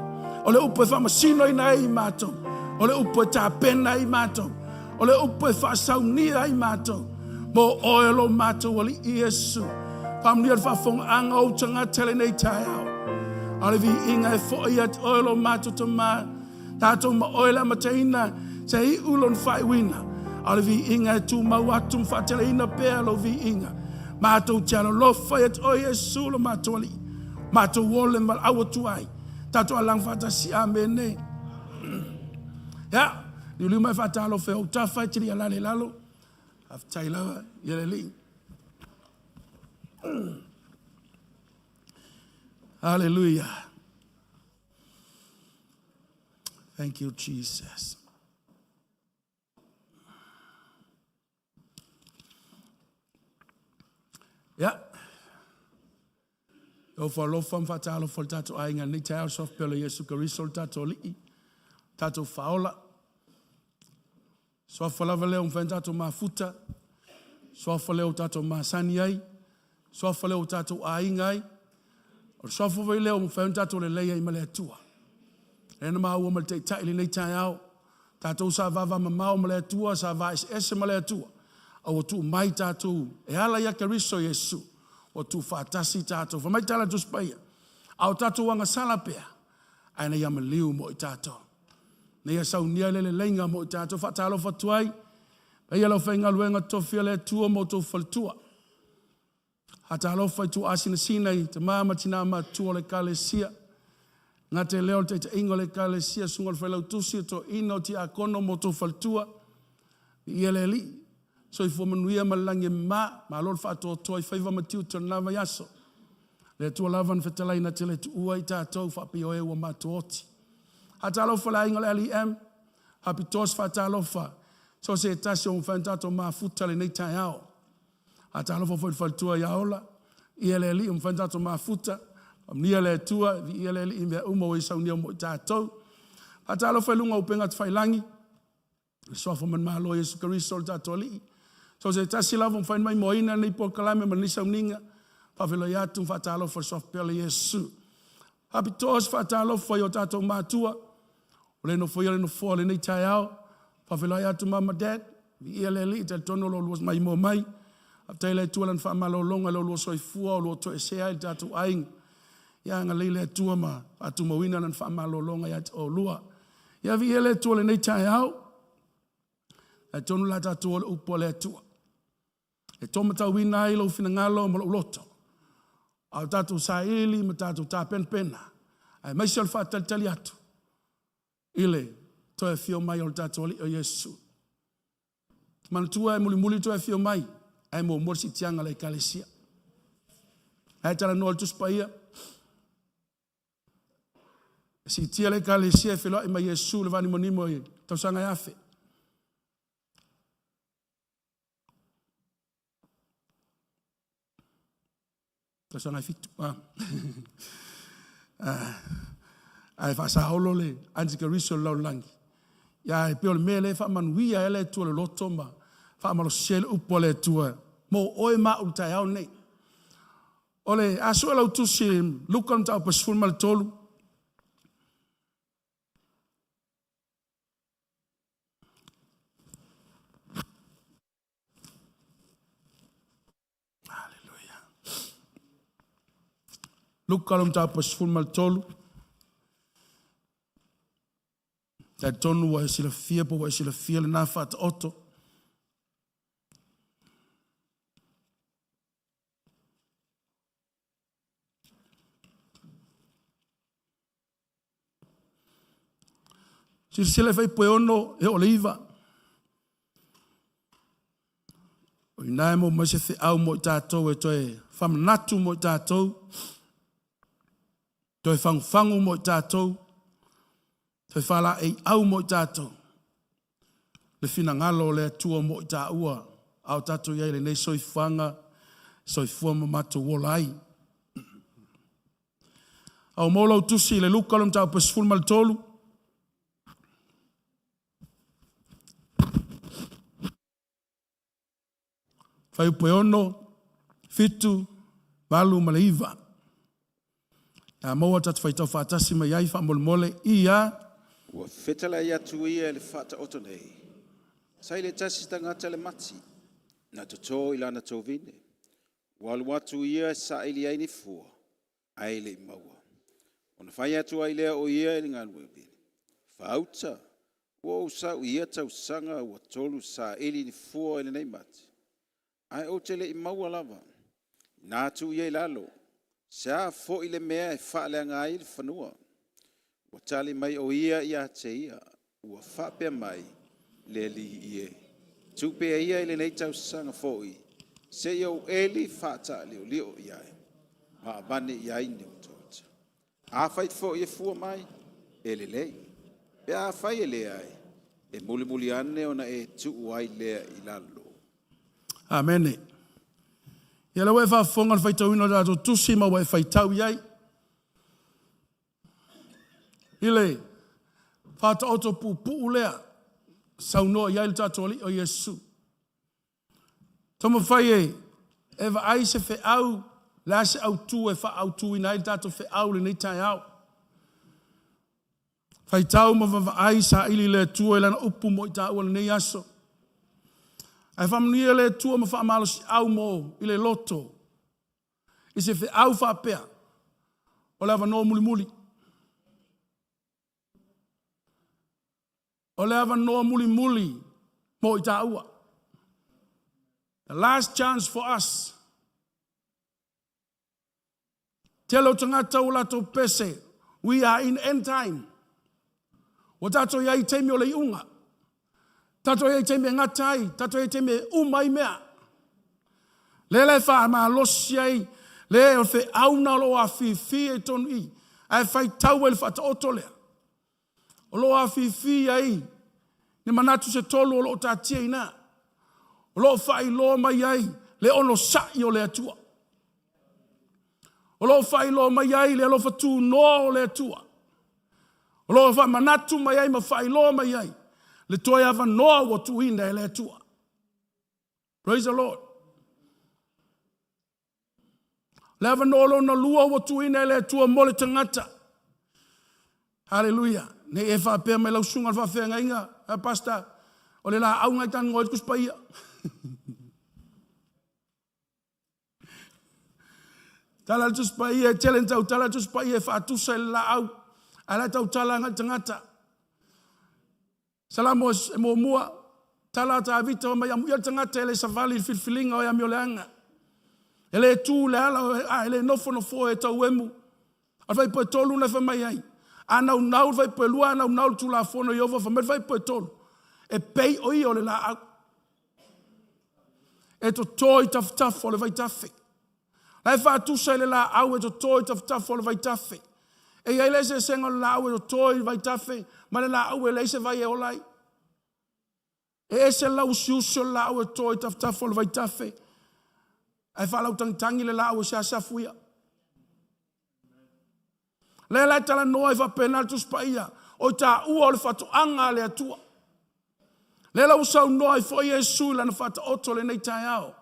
S5: O le upu e whamasino i nei i mātou. O le upu e tāpena i mātou. O le upu e whasaunia i mātou. Mo oelo mātou ali i Yesu. Whamnia le whawhonga anga o tanga tele nei tai au. Ale vi inga e fo i at oelo mātou to mā. Tātou ma oela ma teina. Se i ulon whai wina. Ale vi inga e tu mau atum whatele ina pēa lo vi inga. Mātou tiano lofa e o Yesu lo mātou ali. Mātou wole mal awa tuai. Tātou alang whata si amene. Ya, ni uli mai whata alo wheo tawhai tiri alale lalo. Haftai lawa, yele li. Hallelujah. Thank you, Jesus. Ja. O fa lo fam fatalo fo tato ainga ni tau sof pelo Yesu Kristo tato li tato faola so fa lava leo tato mafuta so fa leo tato masani ai so fa leo tato ainga ai so fa leo tato le leia i male tua ena ma o malte tai le tai au tato sa va ma male tua sa va es male tua o tu mai tato e ala ya Kristo Yesu o tu fatasi tato fa mai tala tu spaia au tato wanga sala pea ana ya maliu mo tato ne ya saunia le lenga mo tato fatalo fatuai e ya lo fenga luenga to fiele tu mo to faltua hata lo fa tu asina sina i te mama tina ma tu le kalesia ngate leo te ingole kalesia sungol fa lo tu si to ino ti akono mo to faltua yeleli so i fomanuia malange ma lor fa to i faiva matiu to lava yaso le tu lava n fetalai na tele tu ua i tātou fa pio e wa matuoti hata lo fa la ingole LEM happy tos fa talo fa so se tasio un fantato ma futale nei tai ao hata lo fa fa tua ya ola ieleli un fantato ma futa ni le tua ieleli in be umo i saunia mo tātou hata lo fa lunga upenga tfailangi so fa man malo Yesu Kristo tātou li so se tasi lava fain mai moina nei proclamation manisa uninga fa velo ya tu fatalo for soft pele Yesu habitos fatalo for yo tato matua ole no foi no fole nei taiao fa velo ya tu mama dad ieleli te tono lo was mai mo mai atele tu lan fa malo longa lo so ifua lo to se ai tato aing ya ngalele tu ma atu mo wina lan fa malo longa ya o lua ya vi ele tu le nei taiao e tono la tato o upole tu e tomata wina i lo fina ngalo mo loto au tatu saili ma tatu ta pena ai mai sel fa tali atu ile to e fio mai o tatu o Yesu man tua e muli to e fio mai ai mo morsi tianga le kalesia ai tala no altus paia si tia le kalesia filo mai Yesu le vani monimo to sanga yafe Kasi nga fitu. Ai fa sa olo le antika riso lo langi. Ya e pio le mele fa manuia ele tu le lotoma. Fa malo sel upole tu mo oi ma utai au nei. Ole aso la tu si lukon ta pas ful mal tolu. Lukalom ta pas ful mal tolu. Ta tonu wa sila fia po wa sila fia na fat auto. Sila fai poeono e oliva. O inai mo ma se au mo tatou e toe fam natu mo tatou. Toi fangu mo tātou, toi whala e au mo tātou. Le fina ngalo le tua mo tā ua, au tātou iei le nei soifanga, soifua mo mato wolai. Au molo tusi le lukalom tau pasful mal tolu. Fai upe ono, fitu, Walu ma le iwa. A maua tatu whaitau whaatasi mai ai wha mole ia.
S4: Ua whetala ia tu ia le whata oto nei. Sai le tasi tangata le mati. Na toto ilana tovine. Walu atu ia sa ili ai ni fua. Ai le maua. Ona whai atu ai lea o ia ili ngā luebini. Whauta. Ua usau ia tau sanga ua tolu sa ili ni fua ili nei mati. Ai o te le i maua lava. Nā tu ia ilalo. Sa fo ile mea e whaale ngā ili whanua. Ua tali mai o ia ia te ia. Ua whapea mai le li ie. Tupea ia ili nei tau sanga fo i. Se iau eli whata leo leo iai. Ma abane iai ni o tōta. A whait fo i e fua mai. Ele lei. Pe a whai ele ai. E muli muli ane ona e tu ai lea i lalo.
S5: Amene. Ia le wefa fonga le whaitau ino rato tusi ma wai whaitau iai. Ile, whata oto pu lea. Saunoa iai le tato ali o Yesu. Tomo whai e, ewa ai se whe au, le ase au tu e wha au tu ina le tato whe au le nei tai au. Whaitau ma wha ai sa ili le tua e lana upu mo i ta ua le nei aso. Ai whamnuia le tua ma wha amalo si au mo i le loto. I se whe au wha pea. O le awa no muli muli. O le awa no muli muli mo i ta ua. The last chance for us. Telo tangata ula to pese. We are in end time. O tato iai teimi o le iunga. Tato iai teimi ngatai. Tato iai teimi umai mea. Le wha ma losi ai. Le o fe auna lo a fi e tonu i. Ai whai tau e le whata oto lea. O lo a fi ai. Ni manatu se tolu o lo tatia ina. O lo whai lo mai ai. Le ono sai o le atua. O lo whai lo mai ai. Le lo whatu no o le atua. O lo wha manatu mai ai ma whai lo mai ai. Le toi awa noa o tu ina e le atua. Praise the Lord. Le awa noa lo na lua o tu ina e le atua mole tangata. Hallelujah. Ne e wha pēr mai lau sunga wha whenga inga. Pasta. O le la au ngai tan ngoi kus paia. Tala tus paia. Challenge tau tala tus paia. Wha atusa le la au. Ala tau tala ngai tangata. Salamo e mo mua. Tala ta avita o mai amu ia tangata ele savali filfilinga o ami o le anga. Ele tu le ala ele nofo nofo e tau emu. Alfai po tolu na fa mai ai. Ana unau vai po lua ana unau tu la fono i over fa mai vai po tolu. E pei o i o le la au. E to toi taf o le vai tafe. Lai fa tu sai le la au e to toi taf o le vai tafe. E ia le se senga la au e to toi vai tafe. Ma le la au e le se vai e olai. E se la usiusio la au e toi taf o le vai tafe. Ai fa lau tangi le la au e se asafuia. Le lai tala noa i fa penal tu spaia. O ta ua o le fatu anga le atua. Le la usau noa i fo Yesu la na fata oto le nei tai ao.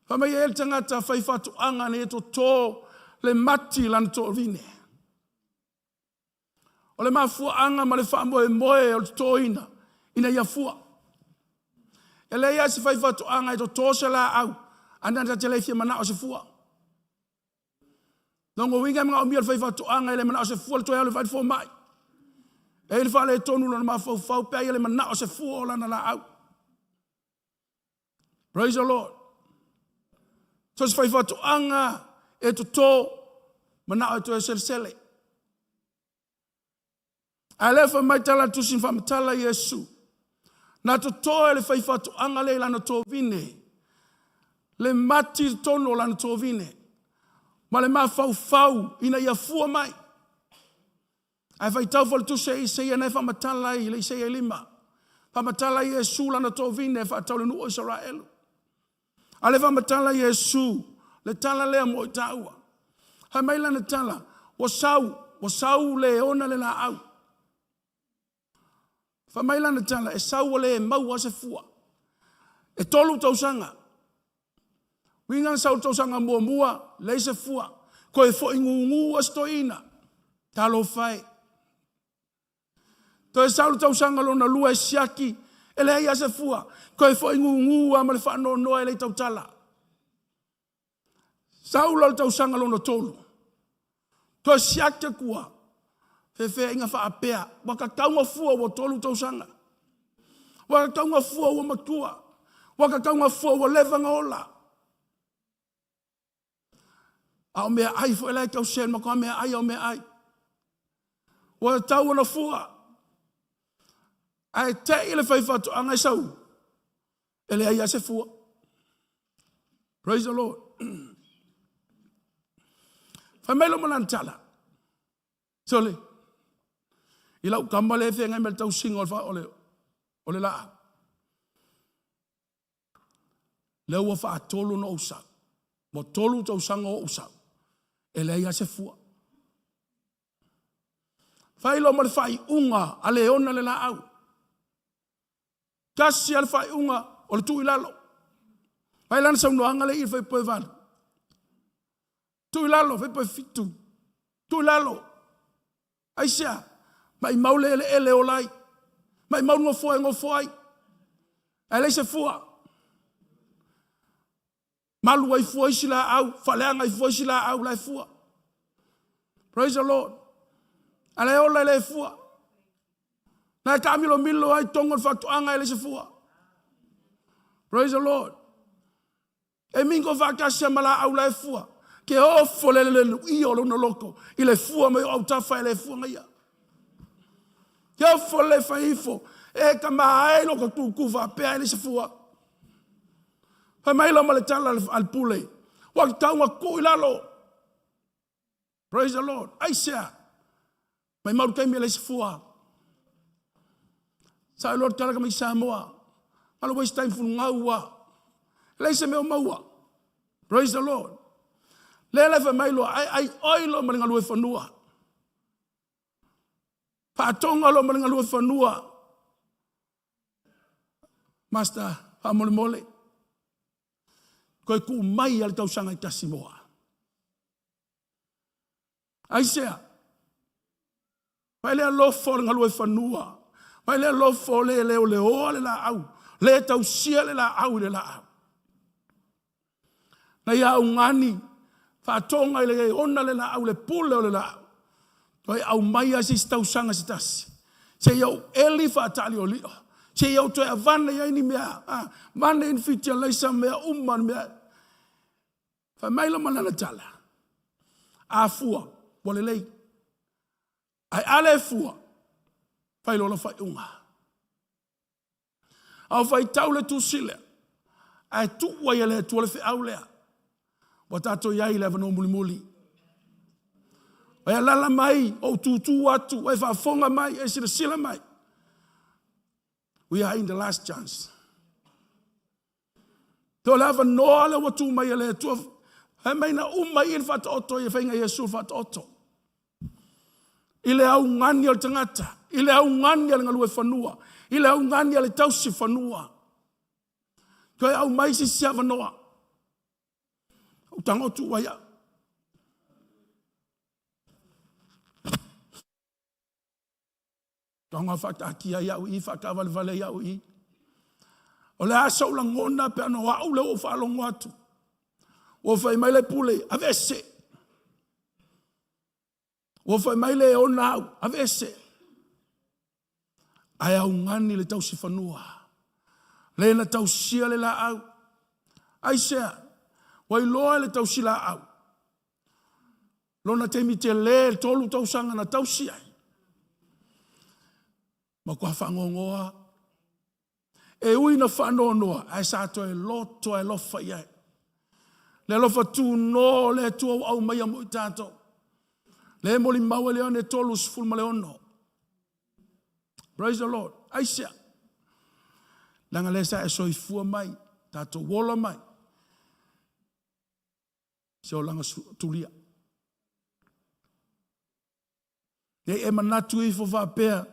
S5: Fa mai el tangata fai fatu anga ne to to le mati la na to vine. O le mafua anga ma le fa moe o le to ina. Ina ia fua. E le ia se fai fatu anga i to se la au. Ananda te leifia mana o se fua. Dongo winga mga umia le fai fatu anga i le mana o se fua le toia le fai fo mai. E il fa le tonu lona mafau pe ai le mana o se fua o lana la au. Praise the Lord. So se fai fatu anga e to mana o to e sele. A le fa mai tala tusin fa matala Yesu. Na to e le fai fatu anga le lana to vine. Le mati tonu lana to vine. Ma le mafau ina ia fua mai. Ai fai tau fol tu sei ia nei whamatala i le sei e lima. Whamatala i Yesu lana tō vine e whaatau le nuo Israel. A le whamatala i Yesu le tala lea mo i taua. Hai mai lana tala wa sau le ona le la au. Wha mai lana tala e sau le mau a se fua. E tolu tausanga. Wingan sa utausanga mua le se fua. Ko e fo ingu astoina. Talo fai. To e sa utausanga lona lua e siaki. Ele ia se fua. Ko e fo ingu ama le fa no no ele tautala. Saula utausanga lona tolu. To e siaki kua. Fefe inga fa apea. Waka kaunga fua wa tolu utausanga. Waka kaunga fua wa matua. Waka kaunga fua wa levanga ola. Au mea ai fo elai tau sen mako mea ai au mea ai. Wa tau na fua. Ai te ile fai fatu angai sau. Ele ai ase fua. Praise the Lord. Famelo manantala. Sole. Ila ukambale fe ngai mel tau singo fa ole la. Le wa fa tolu no usa. Mo tolu tau sango usa. Ele ia se fua. Fai lo mal fai unga ale ona le la au. Kasi al fai unga o le tu ilalo. Fai lan sa no anga le i fai po val. Tu ilalo fai po fitu. Tu ilalo. Ai sia. Mai maule ele olai. Mai mau ngo foi. Ele se fua. Malu ai foi sila au, faleanga ai foi sila au lai fua. Praise the Lord. Ale ola le fua. Na kamilo milo ai tongon fatu anga ele se fua. Praise the Lord. E mingo vakasha mala au lai fua. Ke o fole le i o no loko. Ile fua me au tafa ele fua ngia. Ke o fole fa ifo. E kama ai loko tu kuva pe ele se fua. Fa mai lo male tala al pule. Wa taunga ku ilalo. Praise the Lord. Aisha. Mai mau kai mele sefua. Sa Lord kala kami Samoa. Malo waste time fu ngawa. Leise me maua. Praise the Lord. Lele fa mai lo ai oilo male ngalu fanua. Pa tonga lo male ngalu fanua. Master, pa mole. Koe ku mai al tau sanga i tasi moa. Aisea. Vai lea lofo le ngalue whanua. Vai lea lofo le leo le oa le la au. Le tau sia le la au le la au. Na ia au ngani. Whatonga i le ona le la au le pule o le la au. Toi au mai asi tau sanga si tasi. Se iau eli whaatali o lio. Se iau toi a vana ia ini mea. Vana in fitia leisa mea umman mea. Fa maila manana tala. A fua. Wale lei. Ai ale fua. Fai lola fai unga. Au fai taule tu sile. Ai tu waiale tu ole fe aulea. Watato yai leva no muli muli. Wai alala mai. O tu watu. Wai fa fonga mai. E sila mai. We are in the last chance. To lava noa le watu mai ale tu. Hai mai na umai il fata oto. Ia whainga Yesu fata oto. Ile au ngani al tangata. Ile au ngani al ngalue whanua. Ile au ngani al tausi whanua. Koe au mai si sia wanoa. Utang otu waya. Tonga fata akia iau I whaka vale iau I. O le asa ula ngona pe ano au le o whalongo atu. O whai mai le pule, avese. O whai mai le o nau, avese. Ai au ngani le tau si whanua. Le na tau sia le la au. Ai sea, wai loa le tau si la au. Lona teimi te le tolu tau sanga na tau si ai. Ma kua whangongoa. E ui na whanonoa, ai sa to e loto e lofa iai. Le lofa tu no le tu au mai amu I tātou. Le moli maua le one tolu sifulma le ono. Praise the Lord. Aisea. Langa le sa e soifua mai. Tātou wola mai. Se o langa tulia. Ne e manatu I fo whapea.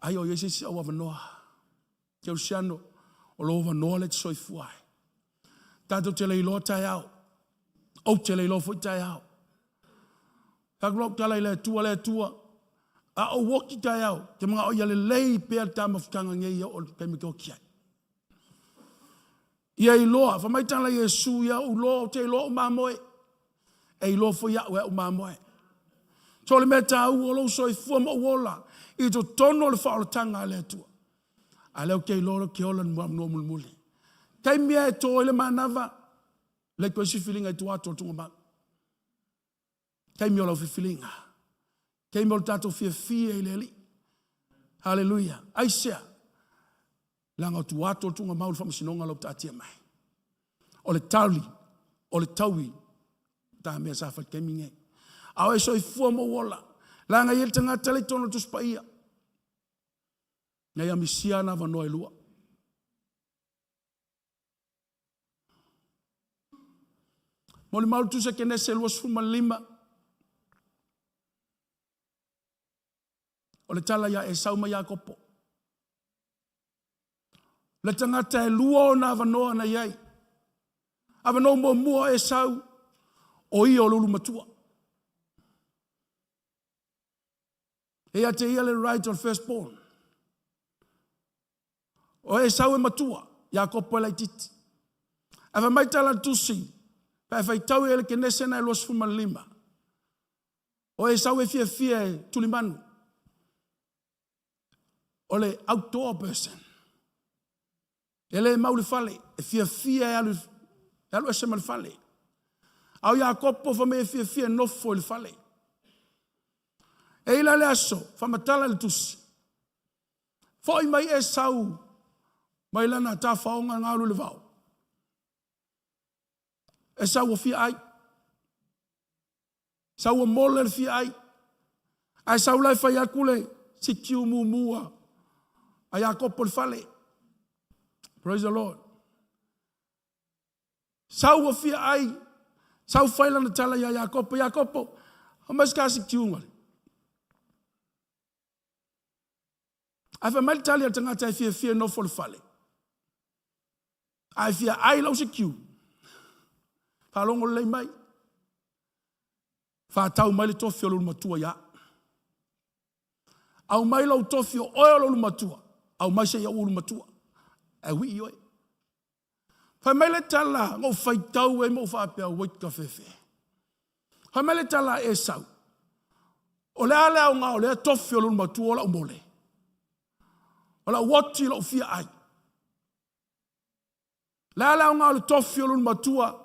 S5: Ai o yese si au wanoa. Keu siano. O lo wanoa le soifua ai. Tātou te leilo tai au. Au te leilo fo tai au. Kakulok tala le tua. A o woki tai au. Te mga o yale lei pēr tā mawhitanga ngei o kai me kio kiai. Ia I loa, whamaitanga Yesu ia u loa o te loa o mamoe. E loa fo ia ue o mamoe. So le mea tā u o lo so I fua ma uola. I to tono le whaolatanga le tua. A leo kei loa ki ola ni mua muli. Kai mea e tō ele manava. Le koe si filinga I tua ato tunga mang. Kai mea o lau filinga. Kai mea o tato fia I leli. Hallelujah. Aisea. Langa tu ato tunga maul whamasinonga lau tatia mai. O le taui. Tā mea sa whai keiminge. Au e so I fua mo wola. Langa I tanga tale tono tu spaia. Ngai a misiana wanoe lua. Moli maulu tu se kene se luas fuma lima. O le tala ya e sauma ya kopo. Le tangata e lua o na wanoa na iai. A wanoa mo mua e sau. O ia o lulu matua. E a te ia le right on firstborn. O e sau e matua. Ya kopo e lai titi. A wa mai tala tusi. Pa fai tau ele ke nesena e los fuma lima. O e sau e fia e tulimanu. O le outdoor person. Ele e mauli fale. E fia e alu e sema le fale. Au ia kopo fa me fia nofo le fale. E ila le aso. Fa matala le tusi. Foi mai e sau. Mai lana ta faonga ngalu le vau. E sau o fia ai. Sau o mole le fia ai. Ai sau lai fai akule. Si kiu mua. Ai a kopo le fale. Praise the Lord. Sau o fia ai. Sau fai lana tala ya kopo. Ya kopo. Hamas kasi kiu ngale. Ai fa mai tali tangata e fia no for le fale. Ai fia ai lau se kiu. Fa longo lei mai. Fa tau mai le tofi o lulu matua ya. Au mai lau tofi o oe o lulu matua. Au mai se ya ulu matua. E hui ioe. Fa mai le tala ngau fai tau e mo fa apea wait ka fefe. Fa mai le tala e sau. O le ale au ngau le tofi o lulu matua o la umole. O la wati la ufia ai. Le ale au ngau le tofi o lulu matua.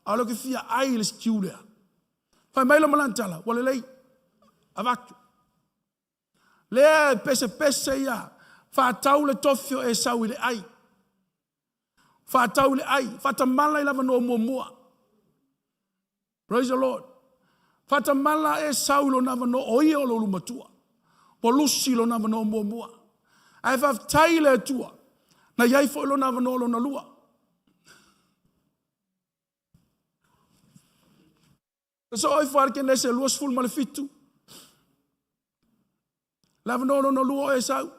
S5: Alo ke fia ai le skiu lea. Fai mai la malantala, wale lei, avatu. Lea pese ia, fa tau le tofio e sau le ai. Fa tau le ai, fa tamala i lava no mua. Praise the Lord. Fa tamala e sau lo nava no oie o lo lumatua. Po lusi lo nava no mua. Ai fa tai le tua, na iai fo lo nava no lo na lua. So oi far ke nese luas ful malefitu. Lava no lua e sau.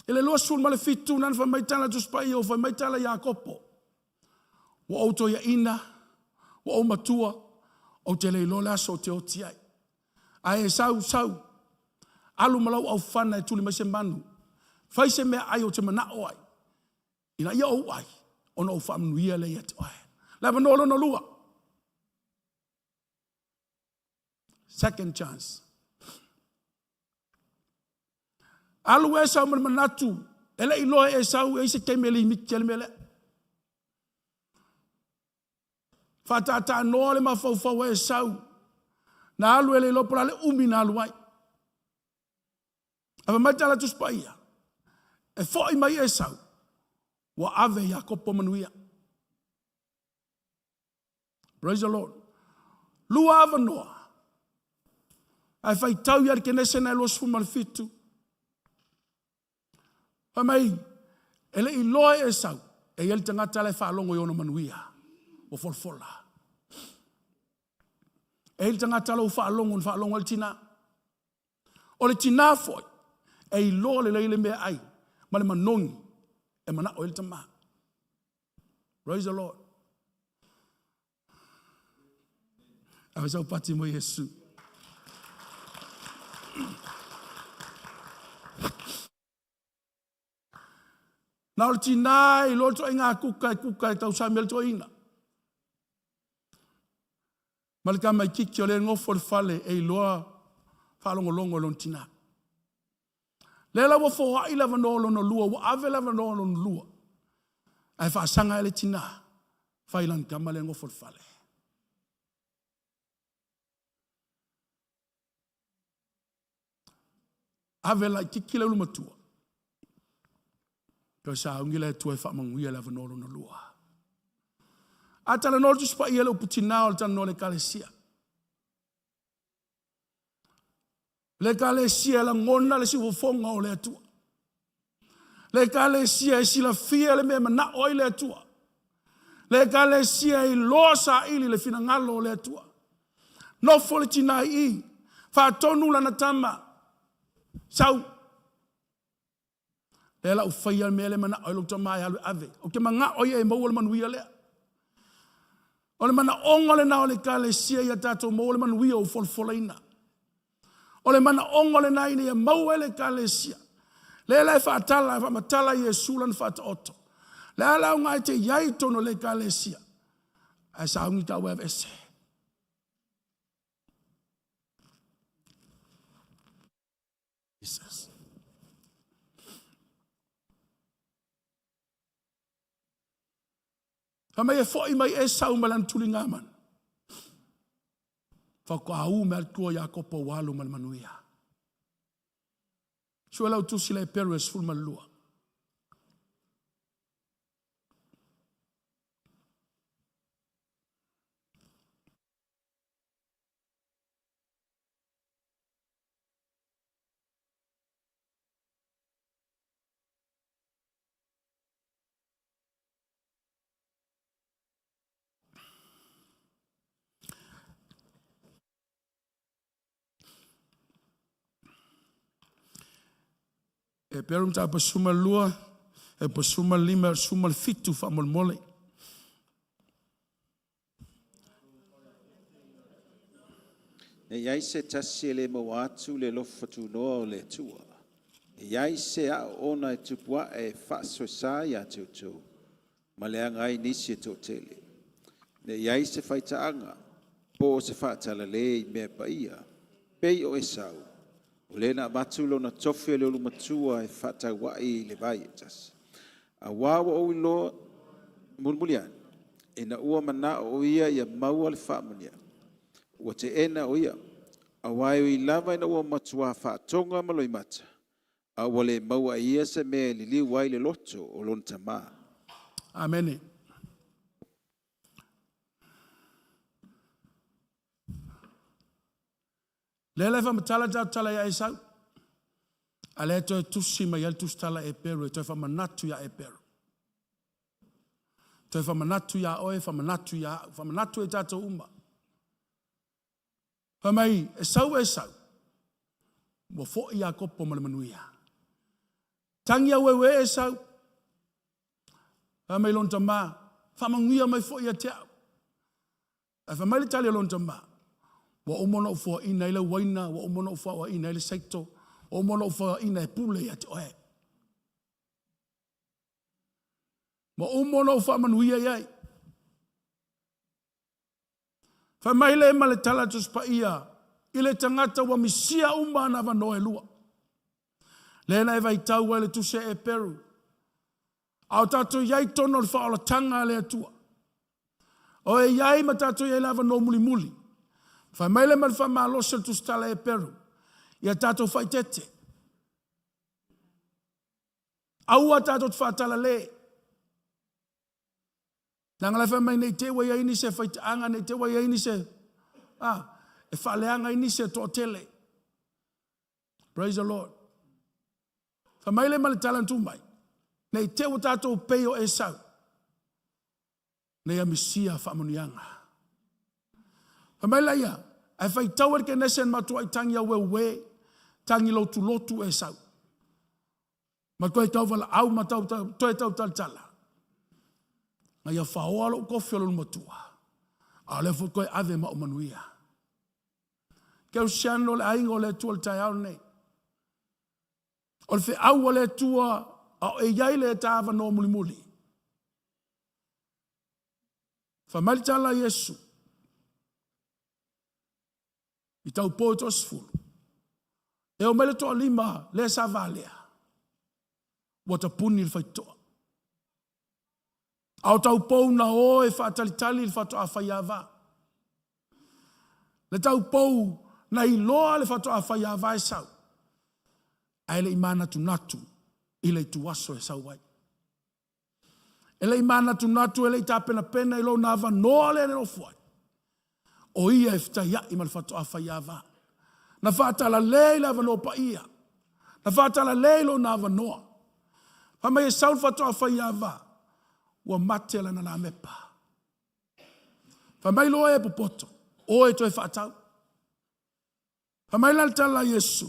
S5: Ele luas ful malefitu nan fa mai tala tu spai o fa mai tala ya kopo. Wa auto ya ina, wa o matua, o te le lola so te o tiai. Ai sau. Alu malau au fana e tuli mai se manu. Fai se mea ai o te mana o ai. Ina ia o ai. Ono o fa mnuia le ia te ai. Lava no lua. Second chance. Alu e sau manatu. Ele iloa e sau e se kemeli mikel mele. Fatata no le mafau e sau. Na alu ele lo le umi na alu ai. Ava matala tu spaia. E foi mai e sau. Wa ave ya kopo manuia. Praise the Lord. Lua ava noa. Ai fai tau iar ke nese na los fumal fitu. Pamai, ele I loa e sau. E el tangata le whaalongo i ono manuia. O folfola. E el tangata le whaalongo el tina. O le tina foi. E I loa le leile mea ai. Ma le manongi. E mana o el tama. Praise the Lord. Awe sau Pati mo Yesu. Nau tina I loto inga kukai tau Samuel to ina. Malika mai kiki ole ngofo fale e loa falongolongo lon tina. Lela wo fo wa ila vanolo no lua wo avela vanolo no lua. Ai fa sanga ele tina. Fa ilan kamale ngofo fale. Avela kiki le lumatua. Ko sa ungila tu fa manguia la vanolo no lua. Atala no just pa yelo putina o tan no le kalesia. Le kalesia la ngona le si fonga o le atua. Le kalesia si la fia le me na o le atua. Le kalesia I losa ili le fina ngalo o le atua. No folitina I fa tonu la natama. Sau ela u faia mele mana o lo mai halu ave o ke manga o ye mo le manuia le o le mana ongo le na o le kale sia ia tato mo le manuia o folfolaina o le mana ongo le na ina mo le kale sia le la fa tala fa matala ye sulan fa oto le ala nga te yai tono le kale sia asa ungi ta we ese Jesus. Kama ye foi mai e sau malan tulinga man. Fa ko au mer ko ya ko po walu mal manuia. Seuula tu sile peres ful malua. E perum ta pasuma lua, e pasuma lima, suma fitu fa molmole.
S4: E iai se tasi le mo atu le lofa tu noa o le tua. E iai se a ona e tupua e faso sa ya tutu. Ma le anga I nisi e totele. Ne iai se faita anga, po se fata la le I mea paia, pei o e sau. O le na matulo na tofi le ulu matua e fata wai le vaitas. A wawa o ilo mulmulian. E na ua mana o ia ia maua le whaamania. Ua te ena o ia. A wai o I lava ina ua matua whaatonga maloi mata. A ua le maua ia se mea li li wai le loto o lonta maa.
S5: Amen. Lele fa matala tala ya isa. Ale to tusi ma yal tustala e peru to fa manatu ya e peru. To fa manatu ya oe fa manatu e tato umba. Fa mai e sau. Mo fo ia kopo ma manuia. Tangia wewe e sau. Fa mai lonta ma fa manguia mai fo ia te. Fa mai tali lonta ma. Wa umono fo ina ile waina, wa umono fo ina ile secto, wa umono fo ina e pule ya te oe. Wa umono fo manuia yai. Fa maile male tala tus pa ia, ile tangata wa misia umana va noe lua. Lena e vai tau wale tu se e peru. Au tato yai tono fa ola tanga le atua. O e yai ma tato yai lava no muli muli. Fa maile mal fa malosel tu stala e peru. Ia tato fai tete. Aua tato fa tala le. Nangala fa mai nei te wa ia ini se fai anga nei te wa ia ini se. E fa le anga ini se to tele. Praise the Lord. Fa maile mal talantu mai. Nei te wa tato peo e sau. Nei amisia fa munianga. Fa maile ia. Ai fai tauer ke nesen matu ai tangi au we tangi lotu e sau. Ma koe tau wala au ma tau toi tau tala. Ngai a whaoa lo kofi o lo matua. A le fo koe ave ma o manuia. Ke o siano le ainga o le tua le tai au nei. O le fe au o le tua a o e iai le tāwa no muli muli. Whamali tala Yesu. I tau po to sfulu. E o mele to lima le sa valea. Wata puni le faitoa. Au tau po na o e whaatalitali le whatoa whaiava. Le tau po na i loa le whatoa whaiava e sau. Ai le imana tu natu i le tuaso e sau wai. E le imana tu natu e le tapena pena i lo nava noa le no fuai. O ia e ftaia i mal whatoa whaiava. Na whaatala le i lava no pa ia. Na whaatala le i lo nava noa. Pamai e sau whatoa whaiava. Ua mate la na mepa. Pamai lo e popoto. O e to e whaatau. Pamai la tala Yesu.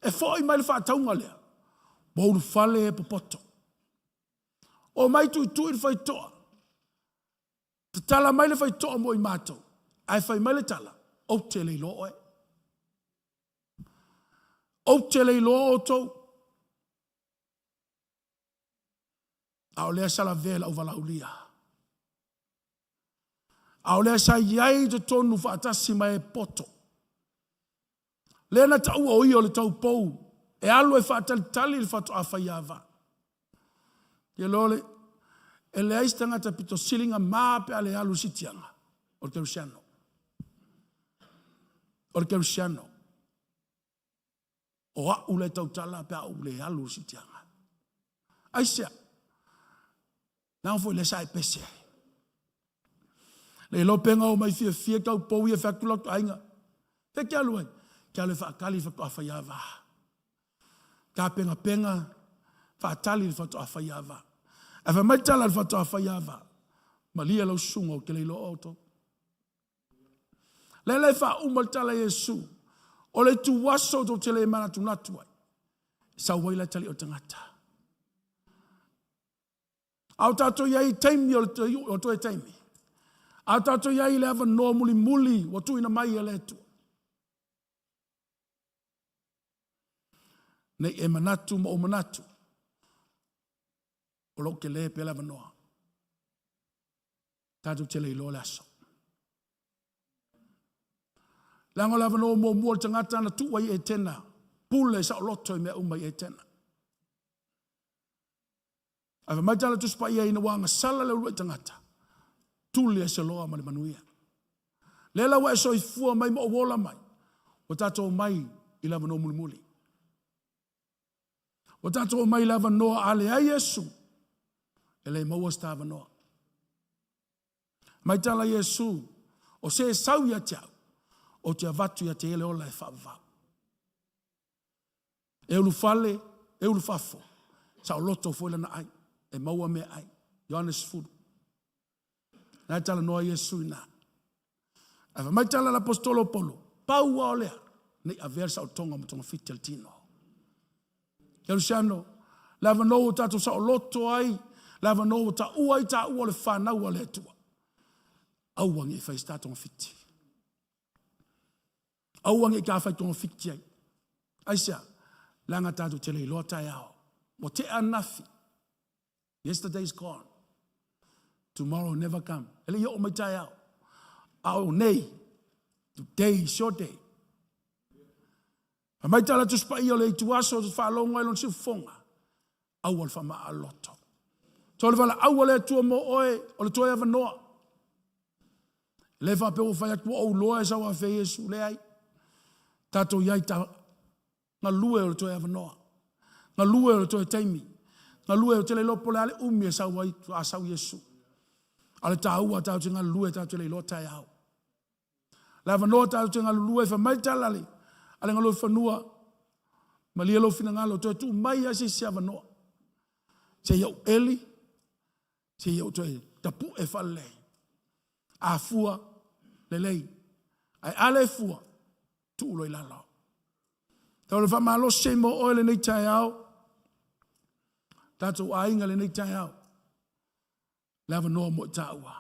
S5: E fo i mai le whaatau ngalea. Bouru fale e popoto. O mai tu i whaitoa. Te tala mai le whaitoa mo i mātou. Ai whai mai le tala. O te le lo oe. O te le lo o tau. A o lea sala vela o vala ulia. A o lea sa iai te tonu whaatasi mai e poto. Lea na tau o i o le tau pou. E alo e whaatalitali le whatu a whaiava. Ke lole, e le aistanga ta pito silinga maape a le alu sitianga. O le kerusiano. O le kerusiano. O a ule tau tala pe a ule alu sitianga. Aisea. Nau foi le sai pese. Le lopenga o mai fie kau pou ia whakula ainga. Te kia luai. Kia le whaakali whatu a whaiava. Ka penga whaatali le whatu a whaiava. E whamaitala le whatu a whaiava. Malia lau sunga o ke leilo auto. Le wha umaltala Yesu. O le tu waso to te le mana tu natuai. Sa waila tali o tangata. Au tato iai taimi o to e taimi. Au tato iai le ava no muli muli o tu ina mai e le tu. Nei e manatu ma o manatu. O lo ke le pe lava noa. Tato te le ilo le aso. Lango lava no mo mua tangata na tu wai e tena. Pule sa o loto i mea umai e tena. Awa mai tala tuspa ia ina wanga sala le ulua tangata. Tuli e se loa mali manuia. Lela wa e so i fua mai mo o wola mai. O tato mai i lava no muli muli. O tato mai lava noa ale a Yesu. Ele maua stava noa. Mai tala Yesu. O se sau ia tiau. O te avatu ia te ele ola e whaava. E ulu fale, e ulu fafo. Sa o loto foila na ai. E maua me ai. Yohanes furu. Nai tala noa Yesu ina. Ava mai tala l'apostolo Polo. Pau wa olea. Nei a versa o tonga mo tonga fiti al tino. Kerusiano. Lava no tato sa o loto ai. Lava no ta ua i ta ua le whanau a le tua. Auangi e whaista tonga fiti. Auangi e ka whai tonga fiti ai. Aisia. Langa tato te le iloa tai ao. Mo te anafi. Yesterday is gone. Tomorrow never come. Ele yo mai tai ao. Ao nei. Today is your day. A mai tala tu spa io le tuaso tu fa longa e lon si fonga. Au al fa ma aloto. Tole vala au le tu mo oe o le tu eva noa. Le fa pe o fa ku o loa sa wa fe Yesu le ai. Tato yai ta na lue o le tu eva noa. Na lue o le tu taimi. Na lue o tele lopo le ale umi e sa wai a sau Yesu. Ale ta ua ta te nga lue ta tele lo tai au. La va no ta te nga lue fa mai tala le. Ale nga lo fa nua. Ma li lo fina nga lo tu mai a se sia va no. Se yo eli. Se yo to tapu e fa le. A fua le lei. Ai ale fua. Tu lo ila lo. Ta lo fa ma lo se mo o le nei tai au. Tato a inga le nei tai au. Lava noa mo taua.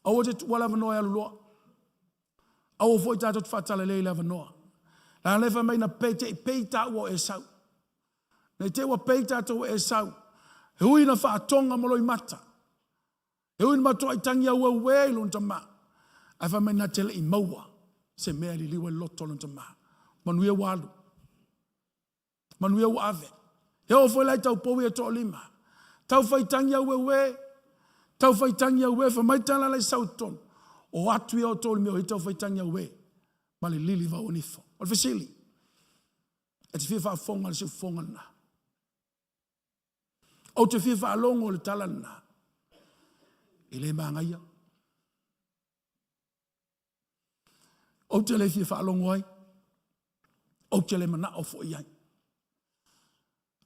S5: Awa te tua lava noa alu loa. Awa foi tātou te whatala lei lava noa. La lefa mai na pei taua e sau. Nei te wa pei tātou e sau. He hui na whaatonga moloi mata. He hui na matua i tangi au au wei lon tama. Ai wha mai na tele i maua. Se mea li liwa loto lon tama. Manuia walu. Manuia waave. He o foi lai tau powi e to lima. Tau whai tangi au au wei. Tau whai tangi au wei. Wha mai tala lai sau ton. O atu ia o tolu meo hi tau whai tangi au wei. Mali lili va o nifo. O le fesili. E te whia whaafonga le se fonga na. O te whia whaalongo le tala na. I le maangaia. O te le whia whaalongo ai. O te le mana o fo iai.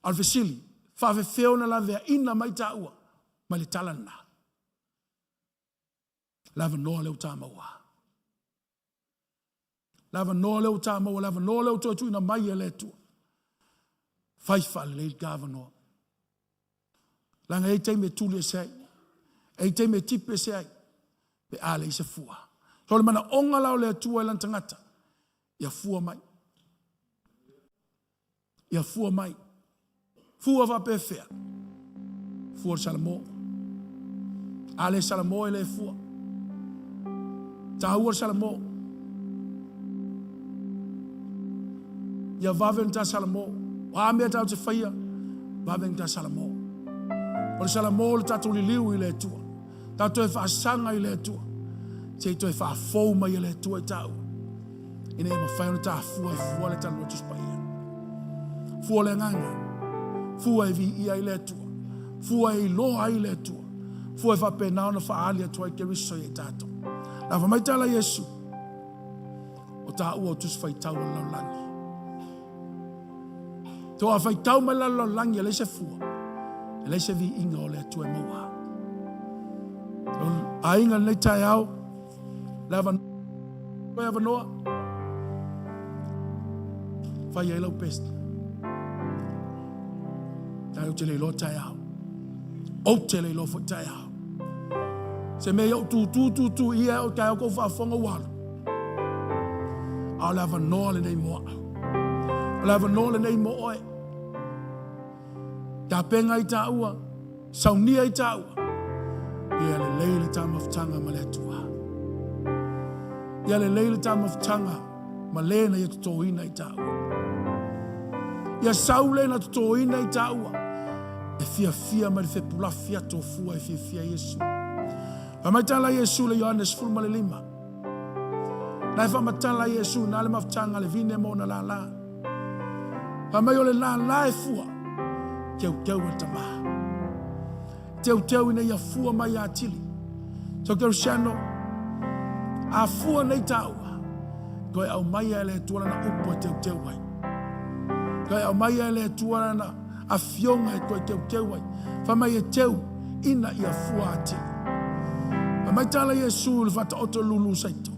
S5: Al fesili. Whawe whiona la vea ina mai ta ua. Ma le tala na. Lava noa leo tā maua. Lava noa leo tā maua. Lava noa leo tō tuina mai e le tua. Whaifa le gava noa. Langa e teime tūle sei. E teime tipe sei. Pe ale i se fua. So le mana onga lao le tua e lantangata. Ia fua mai. Ia fua mai. Fua va pe fea. Fua salamo. Ale salamo e le fua. Tahua salamo. Ia vaven ta salamo. Whamea tau te whaia. Vaven ta salamo. O le salamo le tatu li liu i le tua. Tatu e whaasanga i le tua. Te to e whaafou mai i le tua i tau. Ine e mawhaiona ta fua le tanu atus pa ia. Fua le nganga. Fua e vi ia i le tua. Fua e loa i le tua. Fua e whapenao na whaali atua i keriso i tato. Na whamaitala Yesu. O ta ua o tusu whaitau o laulangi. Tō a whaitau mai laulangi e leise fua. E leise vi inga o le atua e maua. A inga nei tai au. Lava noa. Whai e lau pesta. Tai o te leilo tai au. O te leilo fo tai au. Se me yo tu ia o kai o ko fa fonga wala. I'll have a no le nei mo. I'll have a no le nei mo oi. Ta penga i ta ua. Saunia i ta ua. Ia le leile time of tanga maletua. Ia le leile time of tanga malena ia tutoina i ta ua. Ia saule na tutoina i ta ua. E fia ma le fepula fia tofua e fia Yesu. Famatala Yesu le Yohanes fulma le lima. Na famatala Yesu na le maftanga le vine mo na la. Famayo le la e fua. Keu e tama. Teu ina ia fua mai a tili. So keu shano. A fua nei taua. Koe au mai e le tuala na upo teu wai. Koe au mai e le tuala na a fionga e koe teu wai. Famai e teu ina ia fua a tili. Mai tala Yesu le fata oto lulu saito.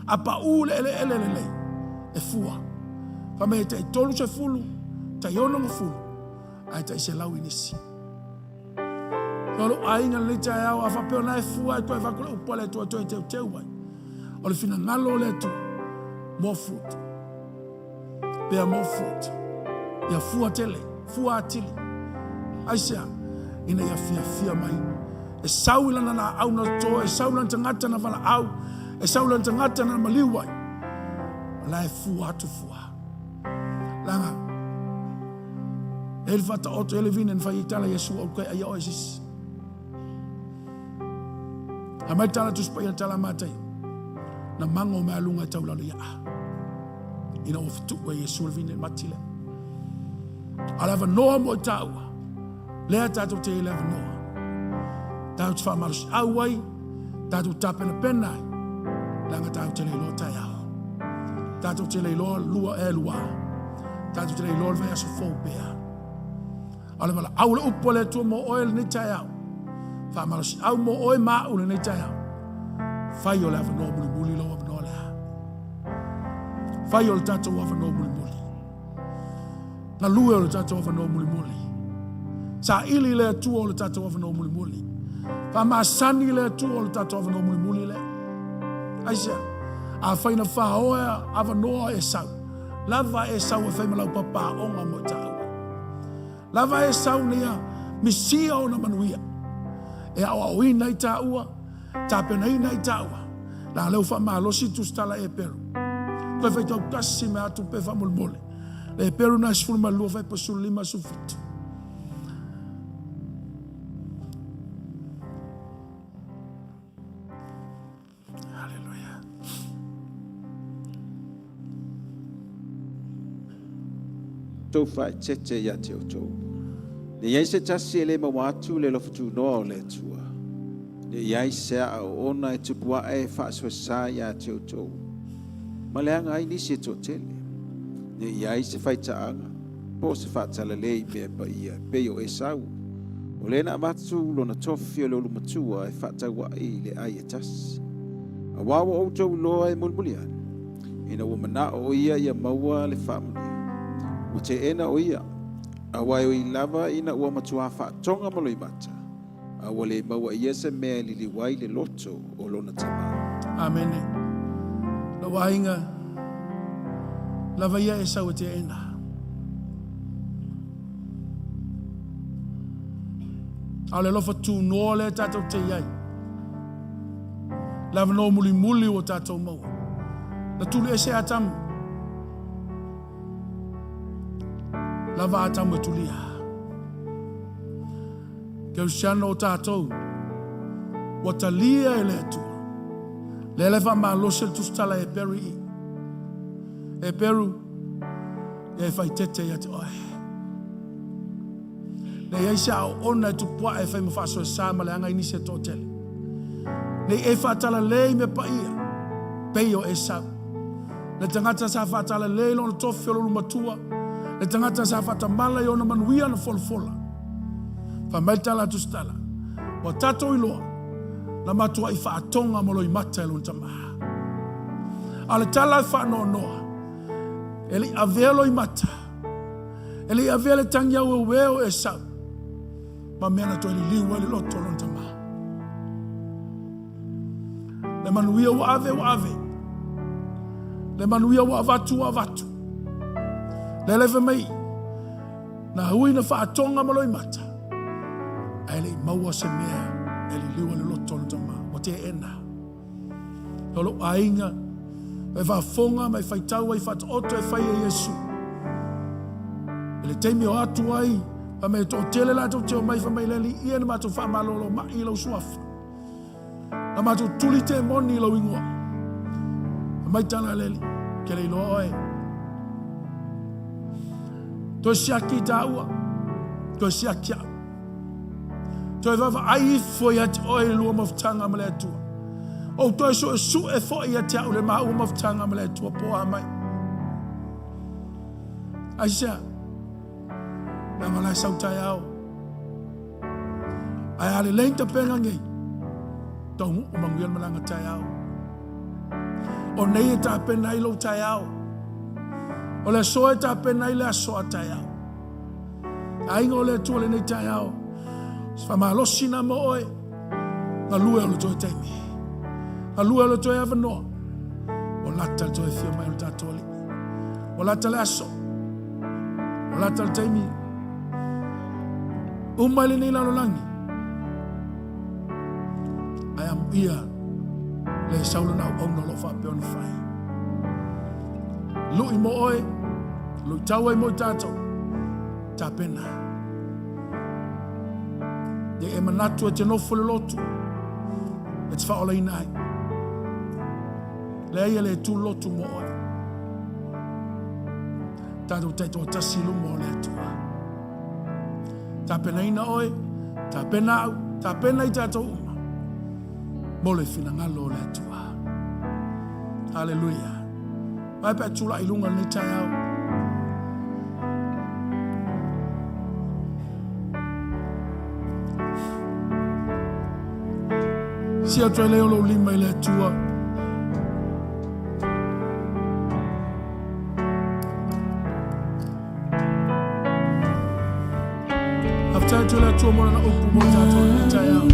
S5: Apa ule ele. E fua. Famai te tolu se fulu. Ta yono fulu. Ai ta se lau inisi. Kalo ainga le tai au afa pe ona e fua e koe vakule upole to teu wai. O le fina ngalo le tu. More fruit. Bear more fruit. Ia fua tele. Fua atili. Aisha. Ina ia fia mai. E saula na au na to. E saula tangata na vala au. E saula tangata na maliwai. La e fua atu fua. Langa. Ele fata oto ele vine en faitala Yesu au kai ai oasis. Amai tala tu spa tala matai. Na mango me alunga taula ya. Ina of tu wa Yesu vine matile. Alava noa mo taua. Lea tatu te eleva noa. Tatu fa marus awai. Tatu tapena penai. Langa tatu te leilo tai au. Tatu te leilo lua elua. Tatu te leilo vea so fopea. Alava au le upole tu mo oil ni tai au. Fa marus au mo oi ma ule ni tai au. Fai o lava no muli lo ab no la. Fai o tatu wa no muli. Na lue o tatu wa no muli. Sa ili le tua o le tatou avano muli muli. Fa masani le tua o le tatou avano muli muli le. Aisha, a whaina whaoea avanoa e sau. Lava e sau e whaimalau papa onga mo tau. Lava e sau nia misia o na manuia. E awa oina i taua, tapena ina i taua. La leu wha mahalosi tustala e peru. Koe whai tau kasi me atu pe wha mulmole. Le peru na isfulma lua whai pasulu lima sufitu. Hallelujah.
S4: Tau whai tete ia te o tau. Ne iai se tasi e le mawatu le lofutu noa o le tua. Ne iai se a o ona e tupua e whaaswasa ia te o tau. Ma le anga ai nisi e tō tele. Ne iai se whaita anga. Po se whaatala lei mea pa ia peo e sau. O le na amatu lona tofi o le olu matua e whaataua i le ai e tasi. A wawa o tau loa e mulmulian. Ina ua mana o ia maua le whaamuni. O te ena o ia. A wai o i lava ina ua matua whaatonga maloi mata. A wale maua ia se mea lili wai le loto o lona tama.
S5: Amen. La wainga. Lava ia e sau te ena. A le lofa tu noa le tatou te iai. Lava no muli muli o tatou maua. La tulu ese atamu. Lava atamu e tulia. Ke usiana o tatou. Watalia e le atua. Le lefa ma lose le tustala e peru i. E peru. E fai tete ia te oe. Le iaisa o ona e tupua e fai mawhaso e sama le anga inisi e tōtele. Le e whatala lei me pa ia. Peio e sau. Le tangata sa whatala lei lona tofi o lulu matua. Le tangata sa whatamala i ona manuia na folfola. Whamaitala tustala. Wa tato iloa. Na matua i whaatonga molo i mata e luna tamaha. Ale tala i whaanoa noa. Eli avelo i mata. Eli avele tangia ue weo e sau. Ma mena to eli liu eli loto luna tamaha. Le manuia wa ave wa ave. Le manuia wa avatu wa avatu. Le leve mei. Na hui na whaatonga malo i mata. Ele maua se mea. Ele liu ele loto luna tamaha. O te ena. Tolo ainga. E whafonga mai whaitau ai whataoto e whai e Yesu. Ele teimi o atu ai. Pa me to tele la to teo mai whamai leli. Ia na matu whamalolo ma i lau suafa. Na matu tuli te moni i lau ingoa. Mai tala leli. Ke le ilo oe. To siaki ta ua. To siaki au. To e wawa ai foi at oe lua maftanga male atua. O to e su e fo i at au le maa ua maftanga male atua po a mai. Aisha. Nanga lai sautai au. Ai ale lenta penga ngei. Tongu o manguian malanga tai au. O nei e ta pena i lo tai au. O le soe ta pena i le asoa tai au. Ainga o le atua le nei tai au. Whamalosi na mo oe. Nga lue o le toi teimi. Nga lue o le toi avanoa. O lata le toi fio mai o le tatoli. O lata le aso. O lata le teimi. Umai le nei lalo langi. Ai am ia. Le saula na au na lo fa pe on fai. Lui mo oe. Lui tau ai mo tato. Ta pena. De e manatu e te nofo le lotu. E te whaola i nai. Le aia le tu lotu mo oe. Tātou teito a tasi lumo le tua. Tā pena ina oe. Tā pena au. Tā pena i tātou uma. Mole fina ngalo le tua. Hallelujah. Mai pe tula i lunga ni tai au. Si a leo lo lima i le tua. tātou le tua mora na upu mo tātou le tai au.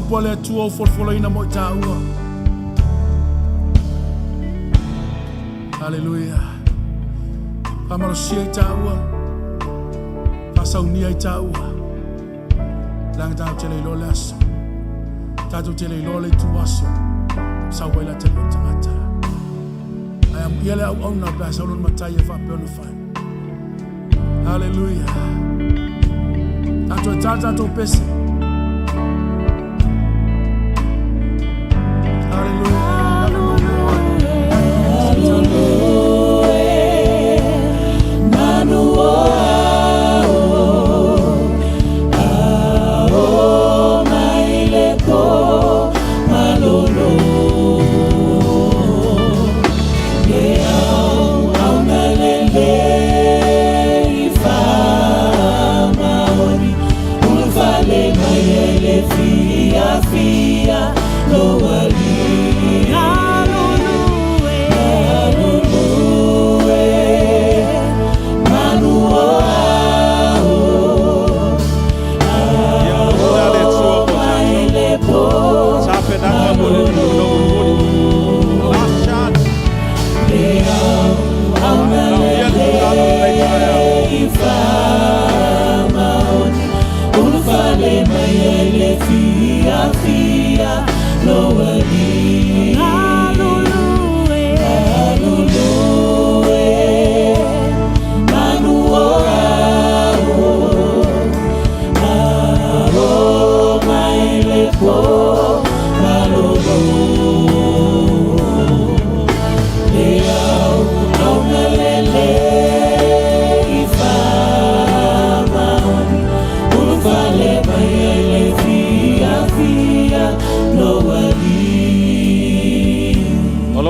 S5: Pole tua o forfoloina mo taua. Hallelujah. Pamalo sia taua. Pasau nia taua. Lang tau tele lo laso. Tatu tele lo le tuaso. Sawela tele tangata. I am yele au au na basa ulun mataya fa bonify. Hallelujah. Tatu pese.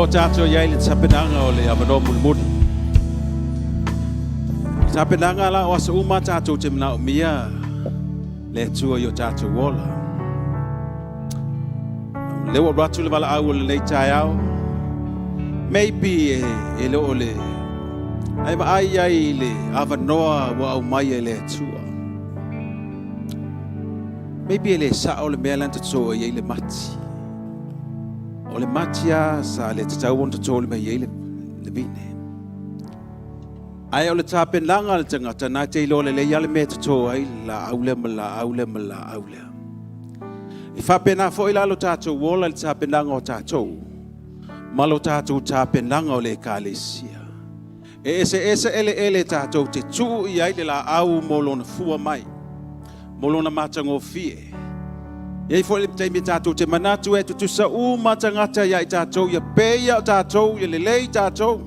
S4: Tātou iai le tapenanga o le amano mulmuni. Tapenanga la o asa uma tātou te mana o mia le tua i o tātou wola. Le o ratu le wala au le nei tai au. Maybe e le o le ai ma ai le avanoa wa au mai e le tua. Maybe e le sa o le mea lanta toa i le mati. O le matia sa le tatau on tatau le mai le vine. Ai o le tapenanga le tangata na te ilo le ia le me tatau ai la aule ma la aule ma la aule. I whapena fo ila lo tatou wola le tapenanga o tatou. Ma lo tatou tapenanga o le kalesia. E ese ele tatou te tu i ai le la au molona fua mai. Molona matango fie. Iei fo le taimi tātou te manatu e tutu sa matangata ia i tātou ia peia o tātou ia lelei tātou.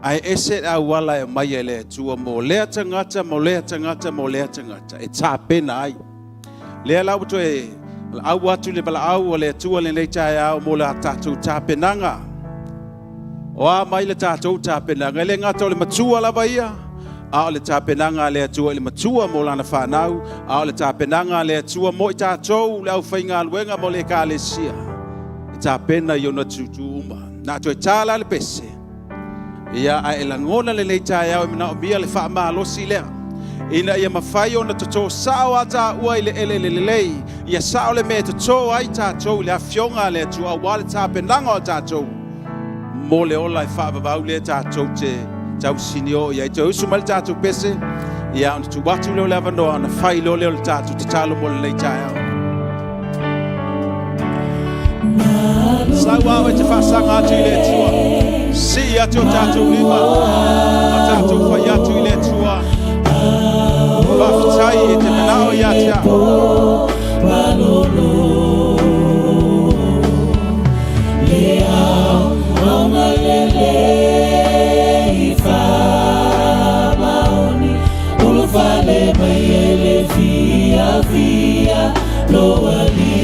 S4: Ai ese a wala e mai e le tua mo lea tangata, mo lea tangata, mo lea tangata. E tāpena ai. Lea lau to e au atu le bala au o le tua le leitai au mo le tātou tāpenanga. O a mai le tātou tāpenanga. Le ngata o le matua lava ia. a o le tapenanga le atua le matua mo lana whanau, a o le tapenanga le atua mo i tātou le au whainga aluenga mo le kālesia. E tāpena i ona tutu uma. Nā toi tāla le pese. Ia a e langona le nei tāi au e mana o mia le wha maalosi lea. Ina ia mawhai ona toto sao a tā ua i le lei. Ia sao le me toto ai tātou le a fionga le atua wale tapenanga o tātou. Mo le ola e wha vavau le tātou te tau sinio ia i te usu mali tātou pese. Ia ona tu watu leo leva noa na whai lo leo le tātou te talo mo le nei tāi au. Sau au e te whasanga atu i le tua. Si atu o tātou lima. A tātou whai atu i le tua. Whawhitai e te manao i atia.
S2: Le au mauna le i whamaoni. Ulu whale mai e le via loa li.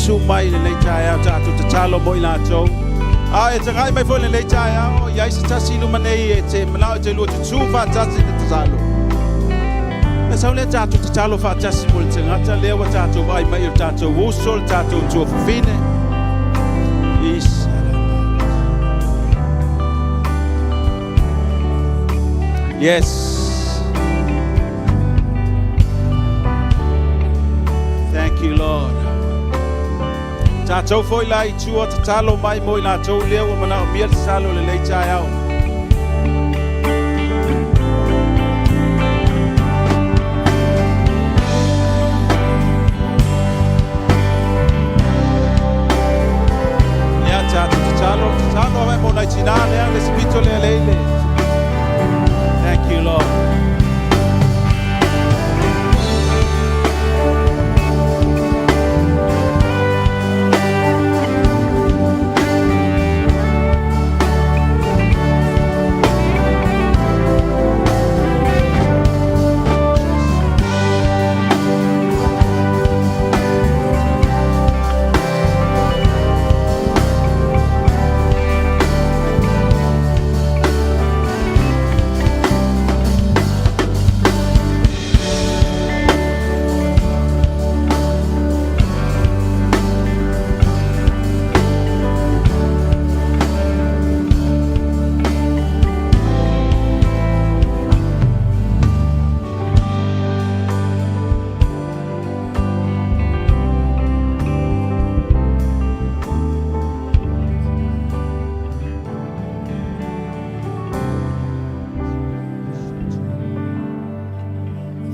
S4: Sumai le nei tai au tātou te talo mo i lātou. A e te rai mai fo le nei tai au, ia isa tasi luma nei e te manao te lua te tū whātasi le te talo. E sau le tātou te talo whātasi mo le te ngata, lea wa tātou vai mai o tātou uso, le tātou tua whawhine. Isa. Yes. Thank you, Lord. Tātou foi lai tua te talo mai mo i lātou leo o manao mia te talo le lei tai au. Lea tātou te talo avai mo nai tina lea le spito le leile. Thank you, Lord.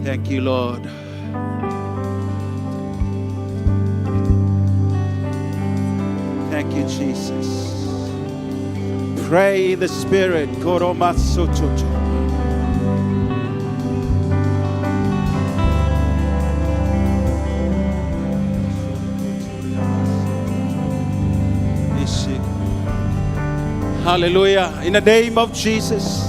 S4: Thank you, Lord. Thank you, Jesus. Pray in the Spirit. Hallelujah. In the name of Jesus.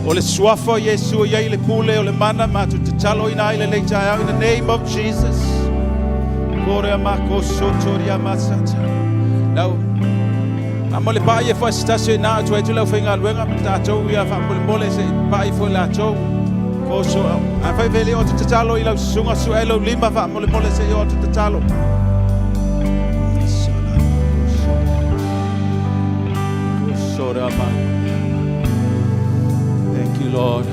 S4: Ole suafo Yesu ya ile pule ole mana matu talo ina ile leita in the name of Jesus. Korea mako sotoria masata. Now, amole pa ye fa station na to etula finga lwenga tato ya fa mole se pa ifo la to. Koso afa vele o talo ila sunga suelo lima fa mole se yo talo. Thank you, Lord.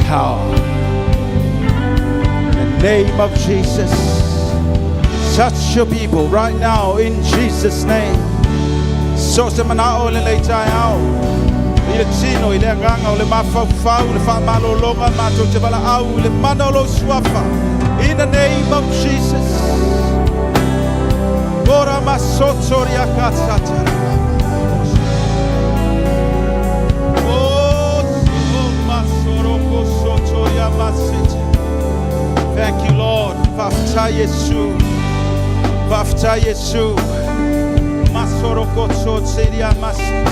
S4: Power. In the name of Jesus. Touch your people right now in Jesus' name. So se manao le leitai au ile tino ile nganga le mafau le famalo longa mato te bala au le manolo swafa in the name of Jesus. Ora masotoria katsata. Oh masoroko sotoria masite. Thank you, Lord. Vafta Yesu. Vafta Yesu. Masorokotso seria masita.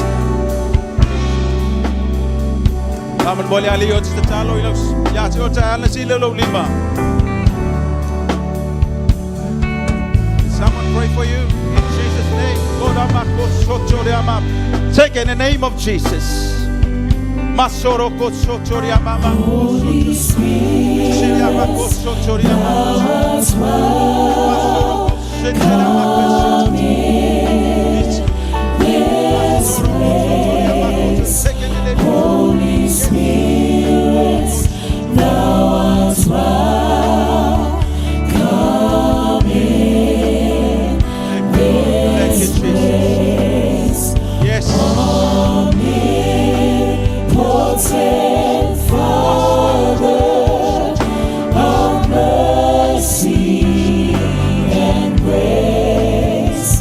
S4: Amen. Boleh ali ot talo ilos. Ya ot ala sila lo lima. Someone pray for you in Jesus' name. Take in the name of Jesus. Masorokotso toria mama.
S2: Holy Spirit, come in this place. Holy Spirit, thou art welcome in this place.
S4: Yes.
S2: Omnipotent Father of mercy and grace,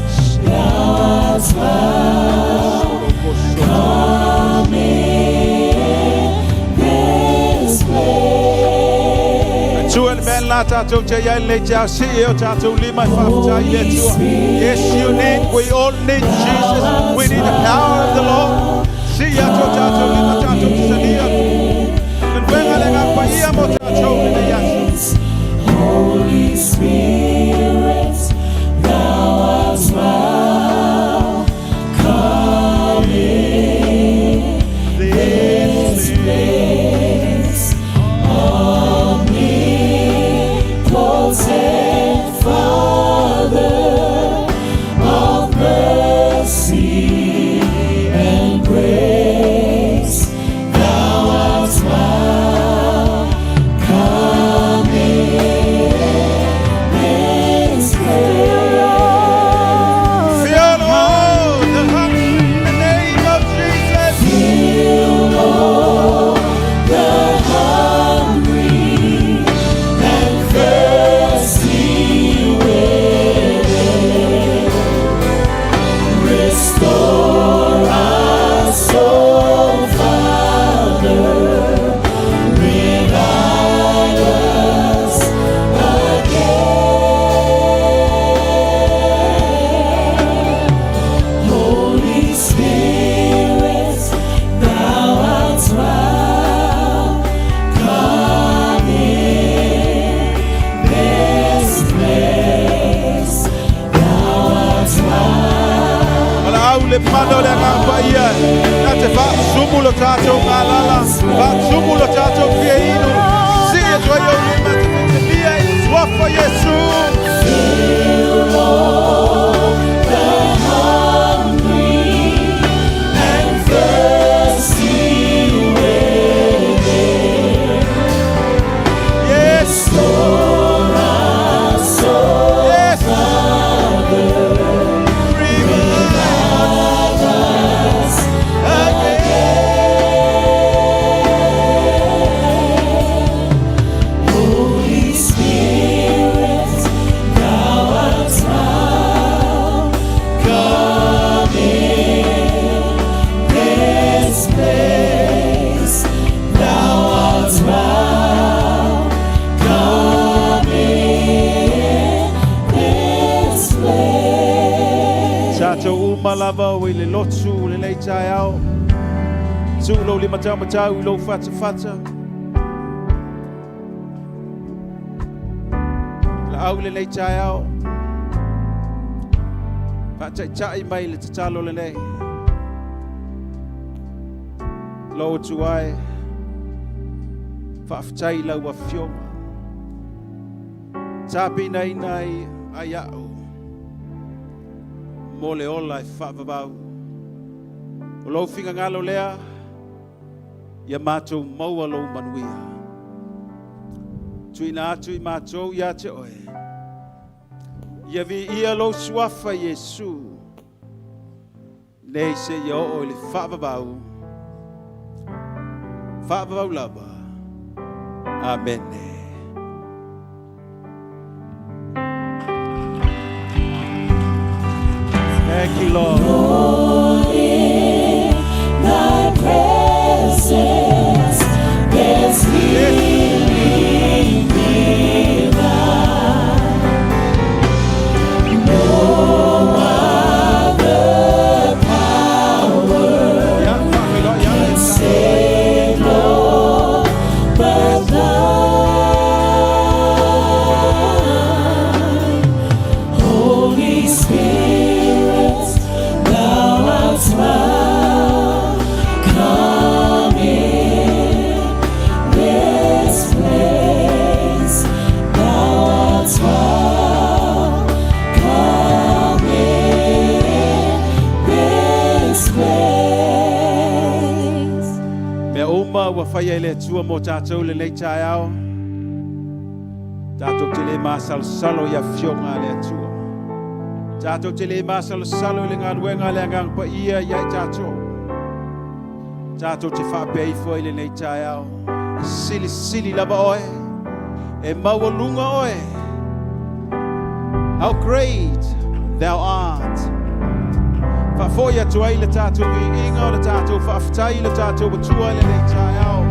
S2: thou art welcome in this place.
S4: Yes, you need. We all need Jesus. We need the power of the Lord.
S2: Holy Spirit, thou art welcome in this place. Omnipotent Father of mercy and grace, thou art welcome in this place.
S4: Feel all the hunger in the name of Jesus.
S2: Fill all the hungry and thirsty within. Restore our soul, Father. Revive us again. Holy Spirit, thou art welcome in this place. Thou art welcome.
S4: Wala aule mando le ngapaya. Nate va sumulo tato ngalala. Va sumulo tato fieinu. See it where you live at the dia is what for Yesu.
S2: Fill all the hungry and thirsty within.
S4: lava o le lotu le nei tai au. Seuula o le matau I lo fata. La au le nei tai au. Patai mai le tatalo le nei. Lo tuai. Whaafitai lau a fionga. Tāpi nei ai au. Mole ola whaavavau. O lo whinga ngalo lea. Ia mātou maua lo manuia. Tuina atu I mātou ia te oe. Ia vi ia lo suafa Yesu. Nei se ia o le whaavavau. Whaavavau lava. Amen. Thank you, Lord.
S2: Lord, in thy presence, there's healing divine. No other power can save, Lord, but thine. Holy Spirit, thou art welcome. Come in this place. Thou art welcome in this place.
S4: Me oma wa whaia le tua mo tātou le nei tai au. Tātou te le māsalo ia fionga le tua. Tātou te le māsalo le ngā ruenga le ngang pa ia iai tātou. Tātou te whapei foi le nei tai au. Sili lava oe. E maua lunga oe. How great thou art. Whafoia tuai le tātou vi inga o le tātou whaafitai le tātou watua le nei tai au.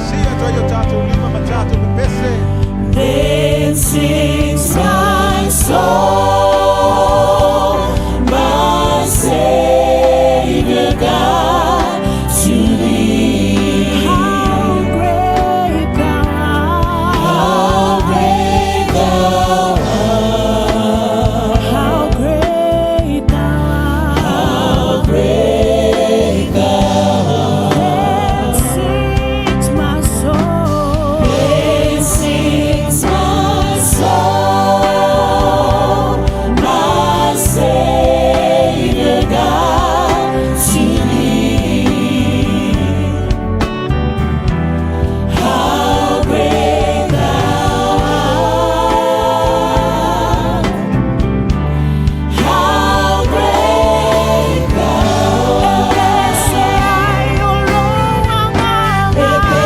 S4: Sia tuai o tātou lima ma tātou pepese.
S2: Then sings my soul, my Savior God, to thee.
S1: How great thou art.
S2: How great thou art.
S1: How great thou art.
S2: How great thou art.
S1: Then sings my soul.
S2: Then sings my soul, my Savior God, to thee. How great thou art. How great thou art.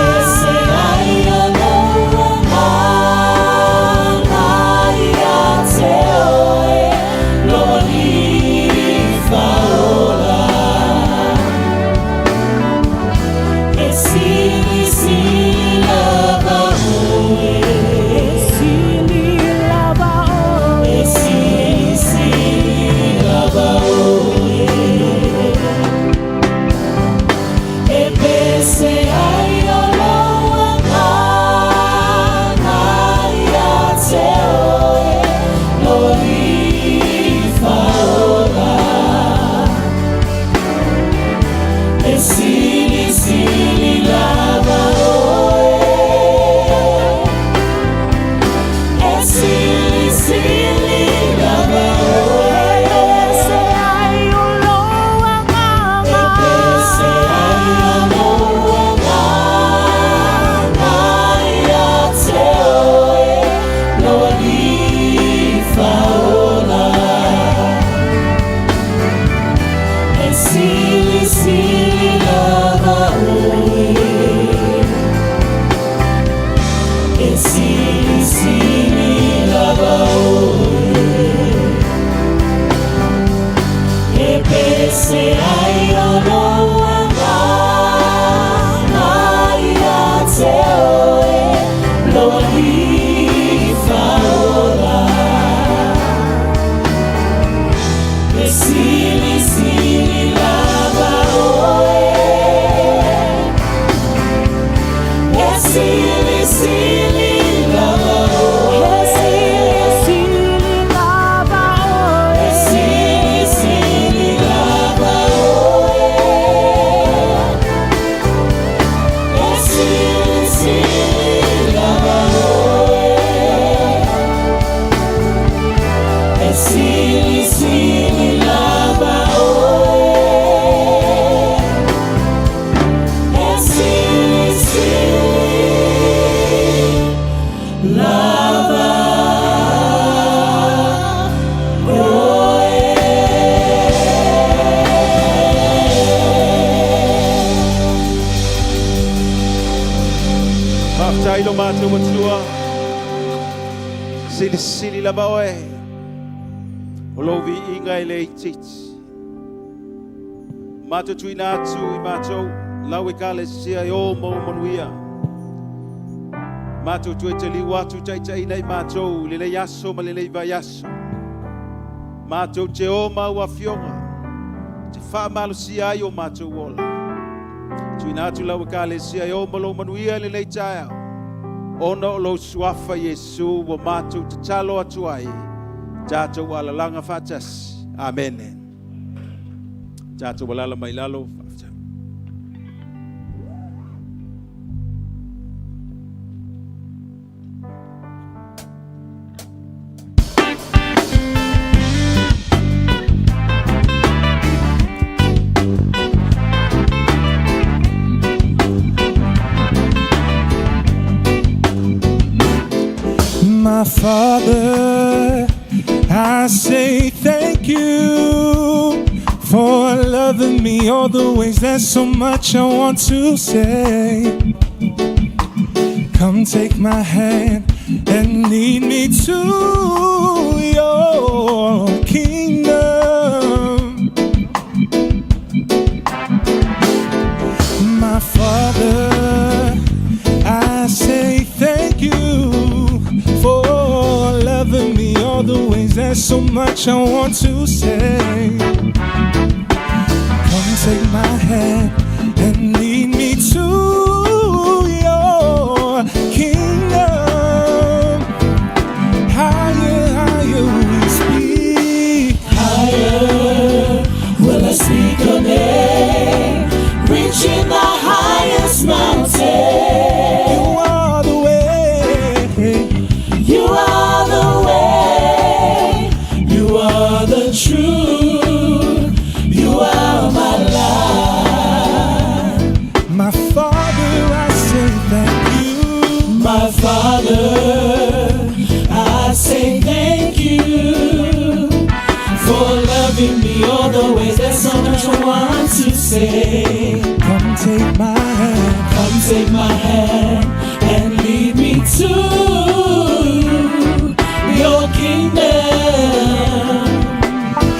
S2: Epese ai aloha mai a te oe, loli faola. E sili lava oe. E sili lava oe. Epese ai aloha mai a te oe, loli faola. E sili lava oe. E sili lava oe. Epese ai aloha Esili, sili, lava, esili, sili, lava, esili, sili, lava, esili, sili, lava, esili, sili, lava.
S4: Maftai lo matu matua. Sili sili lava oe. Olovi inga ele tit. Matu tuina atu I mato. Lawe kale sia yo mo monuia. Matu tuete li watu taita ina I mato. Lele yaso ma lele iba yaso. Matu te o ma wafionga. Te wha malu sia yo matu wola. Tuina atu lawe kale sia yo mo monuia lele taia. Ono lo suafa Yesu wa matu te talo atu ai. Tato wala langa fatas. Amen. Tato wala mai lalo.
S6: My Father, I say thank you for loving me all the ways. There's so much I want to say. Come take my hand and lead me to your kingdom. My Father, I say thank you for loving me all the ways. There's so much I want to say. Come take my hand and lead me to your kingdom. Higher, higher we speak.
S2: Higher will I speak your name, reaching the highest mountain.
S6: You are the way.
S2: You are the way. You are the truth. You are my life.
S6: My Father, I say thank you.
S2: My Father, I say thank you for loving me all the ways. There's so much I want to say.
S6: Come take my hand.
S2: Come take my hand and lead me to your kingdom.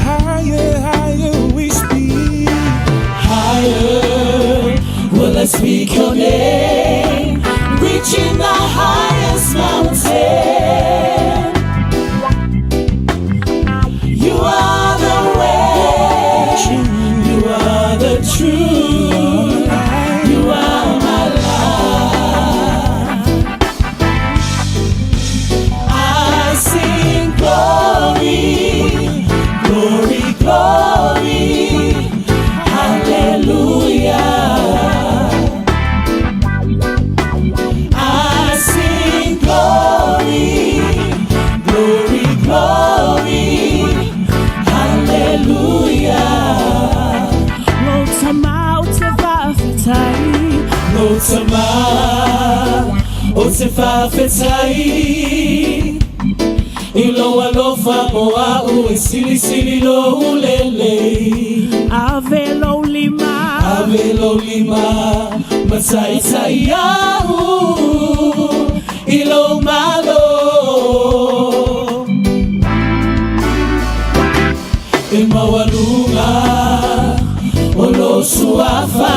S6: Higher, higher we speak.
S2: Higher will I speak your name, reaching the highest mountain. You are the way. You are the truth. You are my life. I sing glory, glory, glory, hallelujah. I sing glory, glory, glory, hallelujah. Lotama, otefa fetai. Ilo alofa moa ue sili sili lo ulele.
S3: Ave lo lima,
S2: Ave lo lima, matai tai yahu. Ilo malo. Imawalunga, o lo suafa